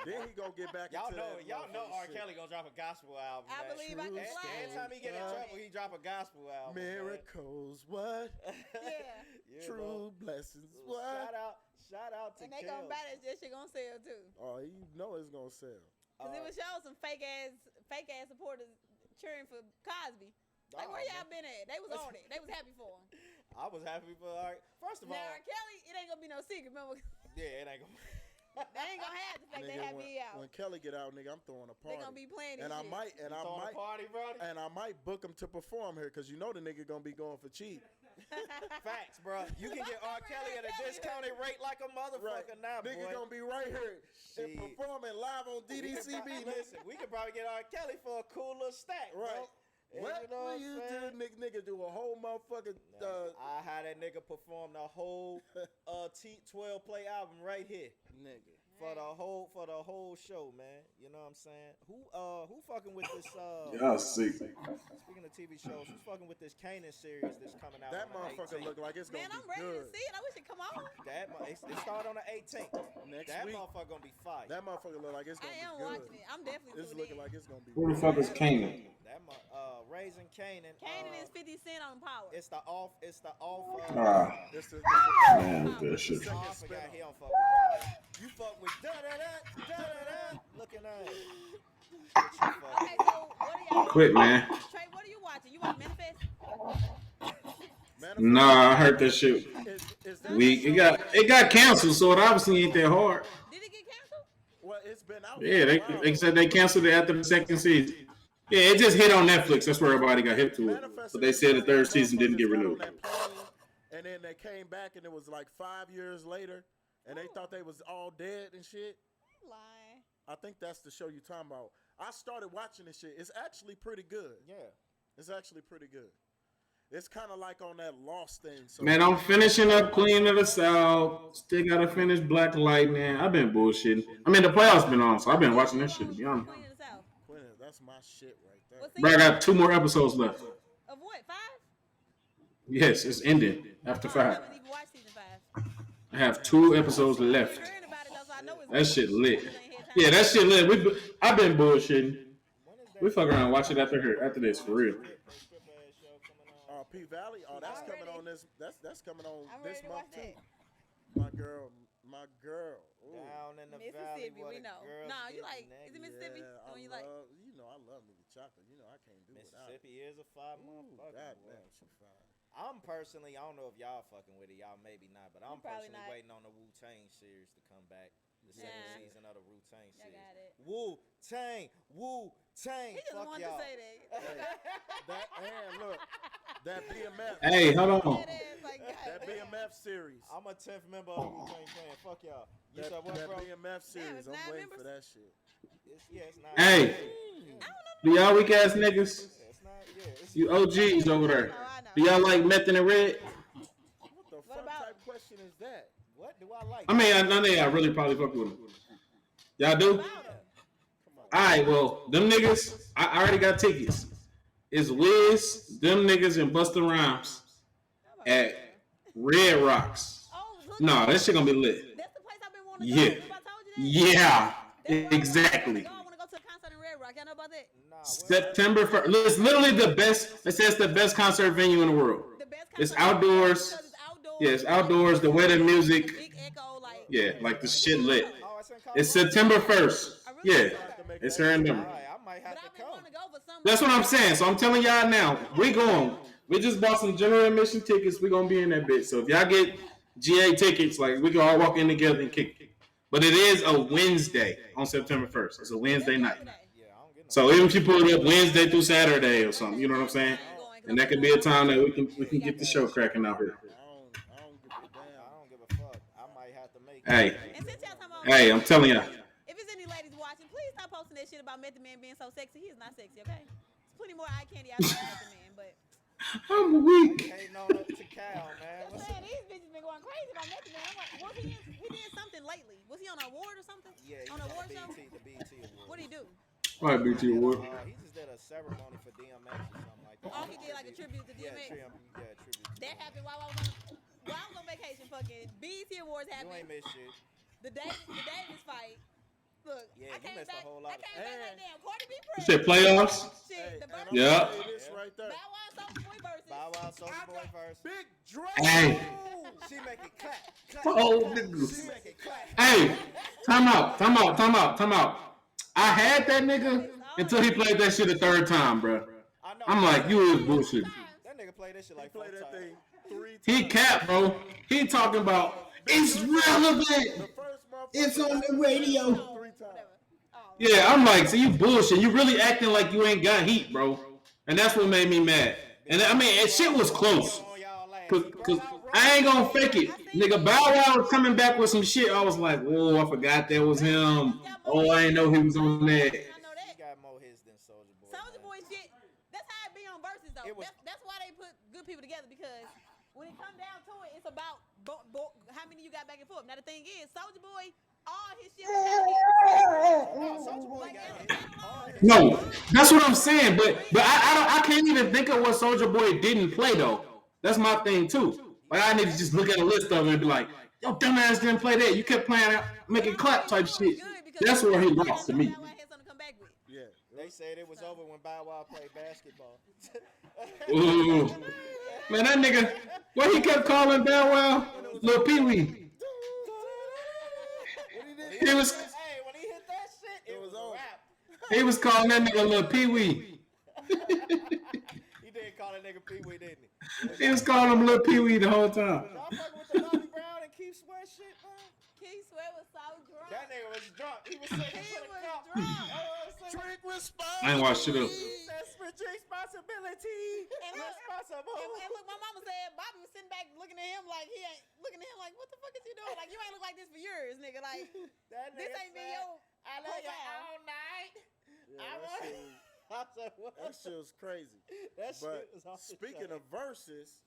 Then he gonna get back y'all into know that R. shit. Kelly gonna drop a gospel album. I man. believe I can True fly. Anytime he get in trouble, he drop a gospel album. man. Miracles, what? Yeah. You True know. blessings, Shout what? out to And they Kels. gonna buy that shit gonna sell too. Oh, you know it's gonna sell. Cause it would show some fake ass supporters cheering for Cosby. Like where y'all been at? They was on it. They was happy for him. I was happy for R. First of all, Now R. Kelly, it ain't gonna be no secret. Remember, yeah, it ain't gonna. they ain't gonna have the fact they Nigga, have me out. when Kelly get out, nigga, I'm throwing a They party. gonna be playing this and I shit. might, and I Throwing might, a party, bro. and I might book him to perform here, cause you know the nigga gonna be going for cheap. Facts, bro. You can get R. Kelly at a discounted rate like a motherfucker now, boy. Nigga gonna be right here and Shit. performing live on We could DDCB. probably- Listen, we could probably get R. Kelly for a cool little stack, Right. bro. And What you know will what you I'm saying? do, nigga? Do a whole motherfucking I had that nigga perform the whole T12 play album right here nigga. for the whole show, man. You know what I'm saying? Who fucking with this? Y'all sick. Speaking of TV shows, who's fucking with this Kanan series that's coming out? That on the motherfucker 18th? look like it's gonna Man, I'm be ready good. to see it. I wish it come on. It started on the 18th. Next That week, motherfucker gonna be fire. that motherfucker look like it's gonna I be am good. watching it. I'm definitely It's tuned looking in. like it's gonna be. Who the fuck is Kanan? Raising Kanan. Kanan is 50 Cent on Power. It's the off. It's the Man, that shit. Oh, I forgot he don't fuck with Power. You fuck with da da da da da da. Looking at it. Okay, so what are y'all? Quit, man. Trey, what are you watching? You watch Manifest? Manifest. Nah, I heard that shit. Is that Weak. show- It got canceled, so it obviously ain't that hard. Did it get canceled? Well, it's been out. Yeah, for a while, they said they canceled it after the second season. Yeah, it just hit on Netflix. That's where everybody got hip to it. Manifest But they said the third season didn't get got on renewed. that plane, and then they came back, and it was like 5 years later, and they thought they was all dead and shit. Lying. I think that's the show you talking about. I started watching this shit. It's actually pretty good. Yeah. It's actually pretty good. It's kind of like on that Lost thing. So Man, I'm finishing up Queen of the South. Still gotta finish Black Lightning. I've been bullshitting. I mean, the playoffs been on, so I've been watching that shit, to be honest. Queen of the South. Quinn, that's my shit right there. What Bro, I season? got 2 more episodes left. Of what? 5? Yes, it's ending after I 5. haven't even watched season 5. I have 2 episodes left. I'm hearing about it though, so I know it's That shit lit. I just ain't had time. Yeah, that shit lit. I've been bullshitting. When is that We fuck around and watch it after this, for real. strip ass show coming on? P Valley. Oh, that's I'm coming ready. on this. That's coming on I'm this ready to month watch too. that. My girl. Ooh. Down in the valley, Mississippi, where we the know. girls Nah, you get like, naked. is it Mississippi? Yeah, The one you I like? love. You know, I love me the chocolate. You know, I can't do without it. Mississippi is a fire Ooh, motherfucker. God boy. damn, she fine. I'm personally, I don't know if y'all fucking with it, y'all maybe not, but I'm probably personally not. waiting on the Wu-Tang series to come back. The second Yeah. season of the Wu-Tang Y'all series. got it. Wu-Tang. He just Fuck wanted y'all. to say that. That and look, that BMF. Hey, hold on. That ass like, God That damn. BMF series. I'm a 10th member of the Wu-Tang clan. Fuck y'all. You That, said what, that bro? BMF series. it's I'm 9 waiting members? for that shit. It's not. Hey, do y'all weak ass niggas? It's not. Yeah. It's, You OGs over there. Oh, I know. Do y'all like meth in the red? What the What fuck about- type question is that? what do I like? I mean, I know y'all really probably fuck with them. Y'all do? Louder. Alright, well, them niggas, I already got tickets. It's Wiz, them niggas, and Busta Rhymes at Red Rocks. Oh, look, No, that shit gonna be lit. that's the place I've been wanting to Yeah. go. Remember I told you that? Yeah. That's why Exactly. I want to go to a concert in Red Rock. Y'all know about that? Nah, September 1st. It's literally the best. It says the best concert venue in the world. The best It's concert outdoors. because it's outdoors. Yeah, it's outdoors. The weather, music. Big echo, like. Yeah, like the shit lit. Oh, it's in It's Colorado? September 1st. I really Yeah, want to go. it's here in All Denver. right, I might have But to I've been come. wanting to go for some. That's what I'm saying. So I'm telling y'all now, we going. We just bought some general admission tickets. We gonna be in that bitch. So if y'all get GA tickets, like we can all walk in together and kick it. But it is a Wednesday on September 1st. It's a Wednesday night. Yeah, I don't get no. So even if you pull it up Wednesday through Saturday or something, you know what I'm saying? And that could be a time that we can get the show cracking out here. I don't give a damn. I don't give a fuck. I might have to make. Hey, And since y'all talking about hey, I'm telling y'all. if there's any ladies watching, please stop posting that shit about Method Man being so sexy. He is not sexy, okay? There's plenty more eye candy out there than Method Man, but I'm weak. Hating on up to Cal, man. What's man, up? these bitches been going crazy about Method Man. I'm like, what he did something lately. Was he on an award or something? Yeah, he's on an award show? the BT Award. What did he do? All right, BT Award. He just did a ceremony for DMX or something like that. Oh, he did like a tribute to Yeah, DMX. tribute. to That DMX. happened while I was on vacation. Fucking BET Awards You ain't happened. miss shit. The Davis fight. Look, Yeah, I you came missed a back. whole lot I of came back stuff. like damn. Cardi B You Prince. said playoffs? Shit, Hey, the and I'm verse. Yeah. gonna say this right there. Bow Wow and Soulja Boy versus. Bow Wow, Soulja Boy first. Big Dre. Hey. She make it clap. Oh, She niggas. make it clap. Hey, time out. I had that nigga until he played that shit a third time, bro. I know. I'm like, you is bullshit. That nigga played this shit like Play 4 that times. thing 3 times. He capped, bro. He talking about it's relevant. The first motherfucker It's on the got radio. 3 times. Whatever. Oh, Yeah, I'm like, so you bullshit. You really acting like you ain't got heat, bro. And that's what made me mad. And I mean, and shit was close. On y'all ass. Cause I ain't gonna fake it. Nigga, Bow Wow was coming back with some shit. I was like, whoa, I forgot that was him. Oh, I didn't know he was on that. I know He that. got more hits than Soulja Boy. Soulja man. Boy shit. That's how it be on verses though. It was- That's why they put good people together because when it come down to it, it's about how many you got back and forth. Now the thing is, Soulja Boy, all his shit was No, Soulja Boy like got hits. No, that's what I'm saying. But I can't even think of what Soulja Boy didn't play though. That's my thing too. Like I need to just look at a list of it and be like, yo, dumbass didn't play that. You kept playing making clap type shit. That's where he lost to me. Bow Wow had something to come back with. Yeah. They said it was over when Bow Wow played basketball. Ooh. Man, that nigga, what he kept calling Bow Wow? Lil Pee Wee. He was Hey, when he hit that shit, it was over. a wrap. he was calling that nigga Lil Pee Wee. He did call that nigga Pee Wee, didn't he? He was calling him Lil Pee Wee the whole time. Y'all fucking with the Bobby Brown and Keith Sweat shit, man? Keith Sweat was so drunk. That nigga was drunk. He was singing He to the was cup. drunk. Drink responsibility. I ain't watched shit up. That's responsibility. And look, Responsible. and look, my mama said Bobby was sitting back looking at him like he ain't looking at him like, what the fuck is you doing? Like you ain't look like this for years, nigga. Like That this nigga ain't been said, your I love you profile. all night. Yeah, I that want. shit was- I said, what? that shit was crazy. That shit But was off the speaking chain. of verses,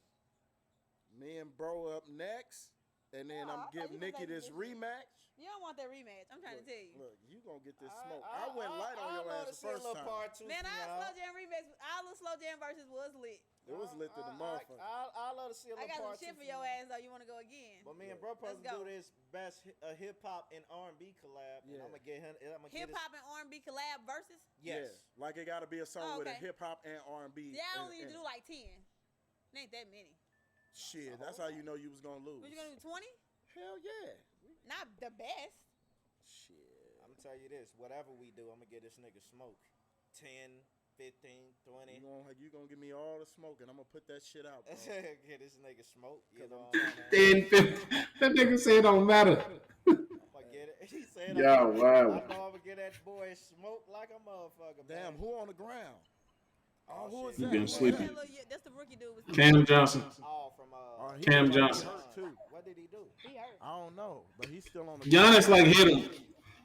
me and bro up next, and then Oh, I I'm thought giving you was Nikki like this this. rematch. You don't want that rematch. I'm trying to tell you. Look, you gonna get this smoke. I went light on your ass the first time. Man, our slow jam rematch, all the slow jam versus was lit. It was lit to the motherfucker. I love to see a I little got some part shit two for your ass though. You want to go again? But me and bro supposed to go. do this best hip hop and R&B collab, and Yeah. I'm gonna get him. I'm gonna get Hip hop and R&B collab versus? Yes. Yeah, like it gotta be a song with a okay. hip hop and R&B. Yeah, I in- only need to in do it. like 10. It ain't that many. Shit, that's how you know you was gonna lose. What you gonna do? 20? Hell yeah. Not the best. Shit. I'm gonna tell you this: whatever we do, I'm gonna get this nigga smoke. 10, 15, 20. You gonna give me all the smoke, and I'm gonna put that shit out, bro. Get this nigga smoke. You 'Cause know I'm what I'm saying? 10, 15. That nigga say it don't matter. I'm gonna get it. He said, Yeah, I wow. know I'm gonna get that boy smoke like a motherfucker. Damn, man. who on the ground? Oh, who is shit. that? You getting sleepy. That's the rookie dude. Cam Johnson. Oh, from Oh, he Cam look like he Johnson. hurt, too. What did he do? He hurt. I don't know, but he's still on the Giannis like hit him.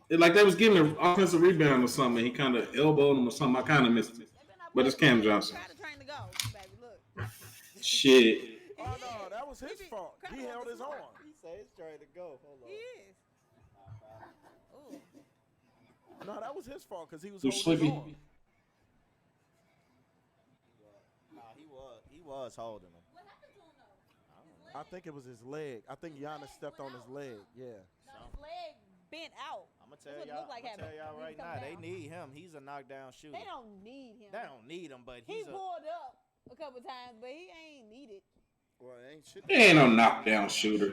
It, like they was getting an offensive rebound or something. He kind of elbowed him or something. I kind of missed it. But it's Cam Johnson. Try to train to go, baby. Look. Shit. Oh no, that was his fault. He held his arm. He said he's trying to go. Hold on. He is. Ooh. No, that was his fault because he was Too holding sleepy. his arm. Nah, he was holding him. What happened to him though? I think it was his leg. I think Giannis stepped on his leg. Yeah. No, his leg bent out. I'm gonna That's what it looked like tell happened. y'all He's right coming now. They down. need him. He's a knockdown shooter. They don't need him. They don't need him, but He he's a. pulled up a couple times, but he ain't needed. Well, it ain't shit. He ain't no knockdown shooter.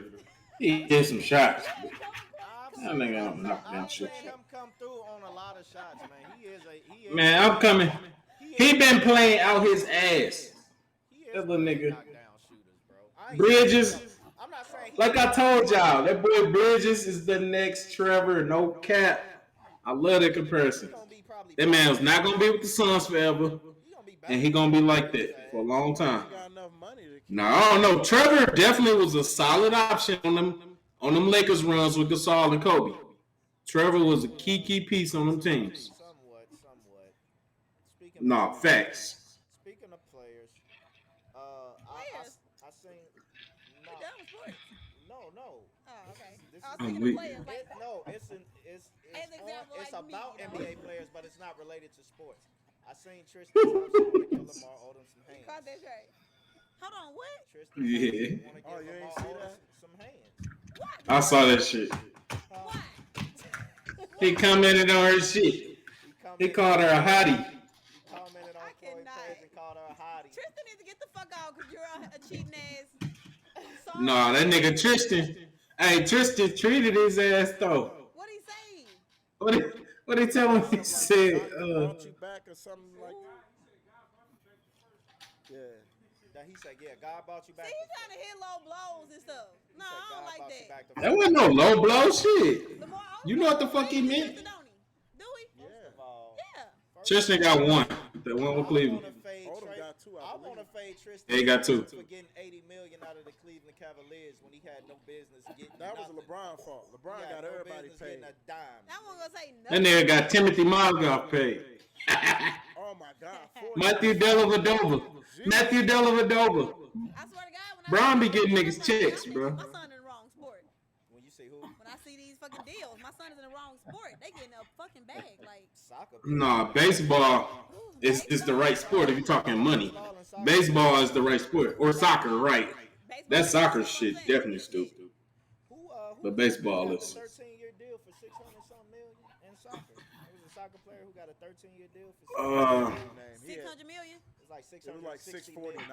He did some shots. That nigga don't knock down I've shit. seen him come through on a lot of shots, man. He is. Man, I'm coming. He been playing out his ass. He is That little nigga. knockdown shooters, bro. Bridges. I'm not saying. Like I told y'all, that boy Bridges is the next Trevor. No cap. I love that comparison. That man's not gonna be with the Suns forever, and he gonna be like that for a long time. He got enough money to keep. No, I don't know. Trevor definitely was a solid option on them Lakers runs with Gasol and Kobe. Trevor was a key piece on them teams. Somewhat. Nah, facts. Speaking of players, Players? I seen. We're done with sports. No. Oh, okay. This I was is- thinking We- of players. Like, It's example, it's like me, about you know. NBA players, but it's not related to sports. I seen Tristan Thompson want to give Lamar Odom some hands. caught that straight. Hold on, what? Tristan Yeah. Thompson want to Oh, give you ain't Lamar see Odom that? some hands. I saw that shit. Why? He commented on her shit. He called her a hottie. He commented on I Chloe cannot. Perez and called her a hottie. Tristan needs to get the fuck out because you're a cheating ass. Sorry. Nah, that nigga Tristan. Hey, Tristan treated his ass though. What he saying? What he tell him? He said, Brought you back or something like that. Yeah. That he said, yeah, God brought you back. See, he's trying to hit low blows and stuff. He No, said, I don't God like brought you that. back to that wasn't no low blow shit. Lamar Odom You know what the fuck he plays meant? against, don't he? Do he? Yeah. First of all, Yeah. Tristan got one. That one with Cleveland. Odom got two, I I believe. want to fade Tristan. Yeah, he got two. For getting $80 million out of the Cleveland Cavaliers when he had no business getting. That was nothing. LeBron fault. LeBron He had got no everybody business paid. getting a dime. I wasn't gonna say That nothing. nigga got Timothy Mozgov paid. Oh my God. 40. Matthew Dellavedova. Matthew Dellavedova. I swear to God, when Bron be I getting my niggas son- checks, I think bro. My son in the wrong sport. When you say who? When I see these fucking deals, my son is in the wrong sport. They getting a fucking bag. Like, Soccer. Nah, baseball is the right sport if you're talking money. Baseball is the right sport. Or soccer, right. baseball- That soccer that's what I'm shit saying. definitely stupid. Who But baseball got is- a 13-year deal for $600-something million in soccer? There was a soccer player who got a 13-year deal for He had- 600 million. it's like It was like 649.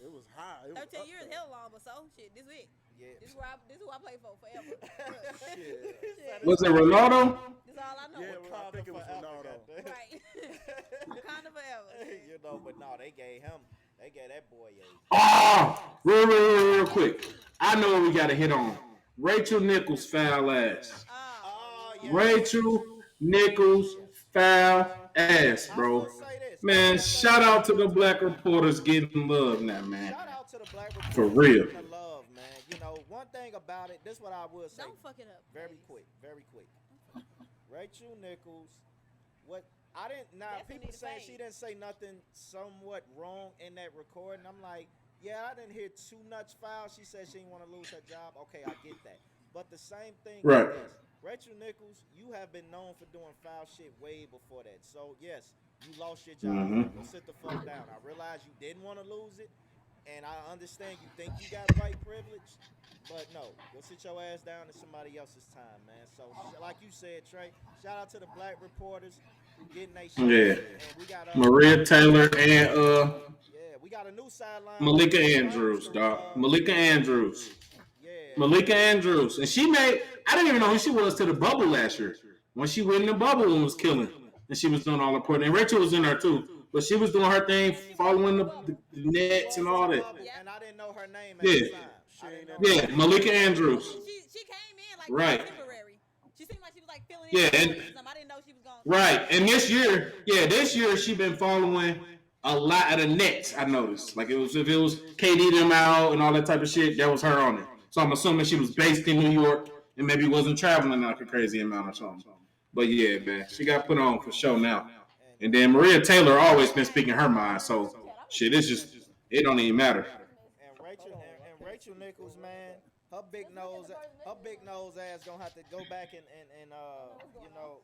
It was high. It was 13 up years, there. hell long, but so shit. This is it. Yeah. This is who I play for forever. Shit. Shit. Was it Ronaldo? This all I know. Yeah, well, I think it was Ronaldo. Right. Wakanda forever. Shit. You know, but no, they gave that boy a. Oh, real quick. I know what we got to hit on. Rachel Nichols foul ass. Oh, yeah. Rachel Nichols foul ass, bro. Man, shout out to the black reporters getting love now, man. Shout out to the black reporters For real. getting the love, man. You know, one thing about it, this is what I will say. don't fuck it up. Very quick. Rachel Nichols, what I didn't. Now Definitely people need to saying fade. she didn't say nothing somewhat wrong in that recording. I'm like, yeah, I didn't hear too much foul. She said she didn't want to lose her job. Okay, I get that. But the same thing. Right. Is this. Rachel Nichols, you have been known for doing foul shit way before that. So yes, you lost your job. Mhm. Go sit the fuck down. I realize you didn't want to lose it, and I understand you think you got white privilege, but no, go sit your ass down in somebody else's time, man. So like you said, Trey, shout out to the black reporters getting they shit. Yeah. And we got Maria Taylor and yeah, we got a new sideline. Malika Andrews, dog. Malika Andrews. Yeah. Malika Andrews. And she made, I didn't even know who she was to the bubble last year. When she went in the bubble and was killing. And she was doing all the part. And Rachel was in there too. But she was doing her thing, following the nets and all that. And I didn't know her name at Yeah. the time. I didn't know her Yeah, Malika Andrews. She came in like Right. temporary. She seemed like she was like filling Yeah, in. and- I didn't know she was going. Right. And this year she been following a lot of the nets, I noticed. Like if it was KD them out and all that type of shit, that was her on it. So I'm assuming she was based in New York and maybe wasn't traveling like a crazy amount or something. But yeah, man, she got put on for show now. And then Maria Taylor always been speaking her mind. So shit, it's just, it don't even matter. And Rachel Nichols, man, her big nose ass gonna have to go back and you know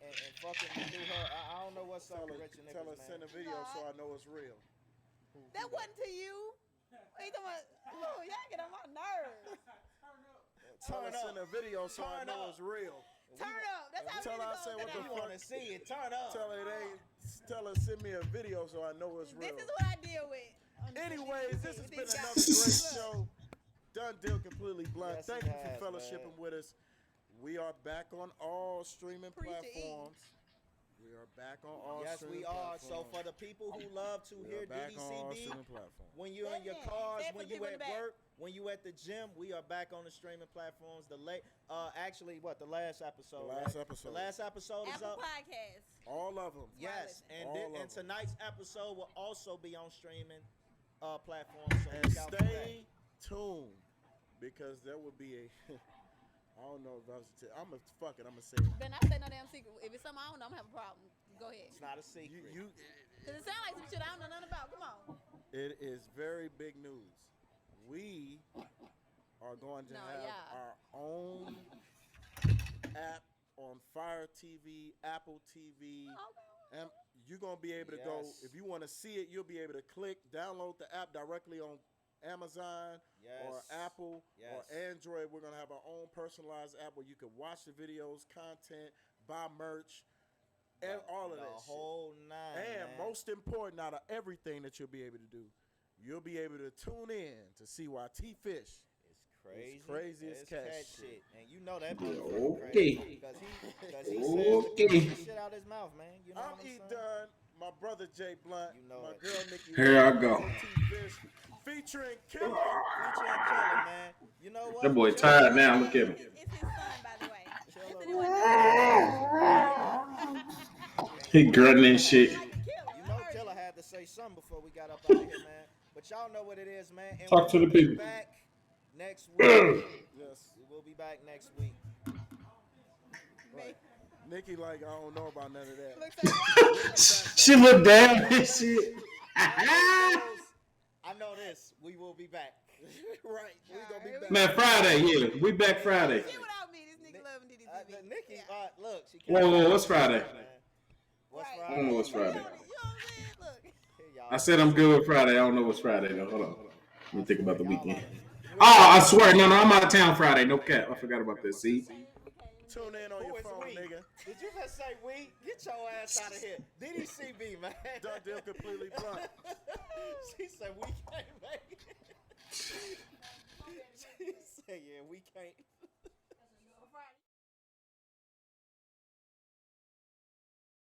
and fucking do her. I don't know what's up with Rachel Tell Nichols, her man. send a video so I know it's real. That wasn't to you. What you talking about? Ooh, y'all get on my nerves. Tell us in up. a video so I Turn know up. it's real. Turn up. That's how Tell we her I go said what the today. You want to see it? Turn up. Tell her send me a video so I know it's real. This is what I deal with. on the Anyways, this has with been these another guys. great show. Done deal completely blunt. Yes, Thank it you for has, fellowshipping man. with us. We are back on all streaming Preach it, platforms. We are back on all Yes, streaming we are. platforms. So for the people who love to We hear are back on all DDCB, streaming platforms. when you're in your Say it again. cars, Say it for when the you people in at the back. work, when you at the gym, we are back on the streaming platforms. The actually, the last episode? The last right? episode. The last episode is Apple up. Podcast. All of them. Yes, All and of them. and tonight's episode will also be on streaming platforms. So And look out for that. stay tuned because there will be a. I don't know if I was. I'm gonna fuck it. I'm gonna say it. Better not say no damn secret. If it's something I don't know, I'm gonna have a problem. Go ahead. It's not a secret. Cause it sounds like some shit I don't know nothing about. Come on. It is very big news. We are going to have our own app on Fire TV, Apple TV, and you're gonna be able to go. Yes. If you want to see it, you'll be able to download the app directly on Amazon or Yes. Apple Yes. or Android. We're gonna have our own personalized app where you can watch the videos, content, buy merch, and all of the that whole nine. shit. And man. most important, out of everything that you'll be able to do, you'll be able to tune in to see why T-Fish It's crazy. It's crazy as It's cat shit. And you know that Okay. motherfucker crazy. Because he says Okay. the shit out his mouth, man. You know I'm what I'm E. saying? Dunn, my brother Jay Blunt, You know my it. girl Nikki. Here I go. T-Fish, featuring Killer. Featuring Killer, man. You know what? That boy tired now. Look at him. It's his son, by the way. Killer. Just anyone knows. He grunting and shit. Like a killer. You know I heard Killer you. had to say something before we got up out of here, man. But y'all know what it is, man. And Talk to we the will be people. back next week. Yes. We will be back next week. Right. Nikki, like, I don't know about none of that. Looks like She looked down and shit. I know this. We will be back. Right. We gonna be back. Man, Friday, yeah. We back Friday. shit without me. This nigga loving DDCB. Nikki, Yeah. Look, she Whoa, what's Friday? Man. What's Right. Friday? I don't know what's You know Friday. what I'm saying? Look. Here, y'all. I said I'm good with Friday. I don't know what's Friday though. Hold on. Let me think about the weekend. Oh, I swear, no, I'm out of town Friday. No cap. I forgot about that. See? Tune in on Who your is phone, we? nigga. Did you just say we? Get your ass out of here. DDCB, man. Done deal completely blunt. She said we can't make it. She said, yeah, we can't.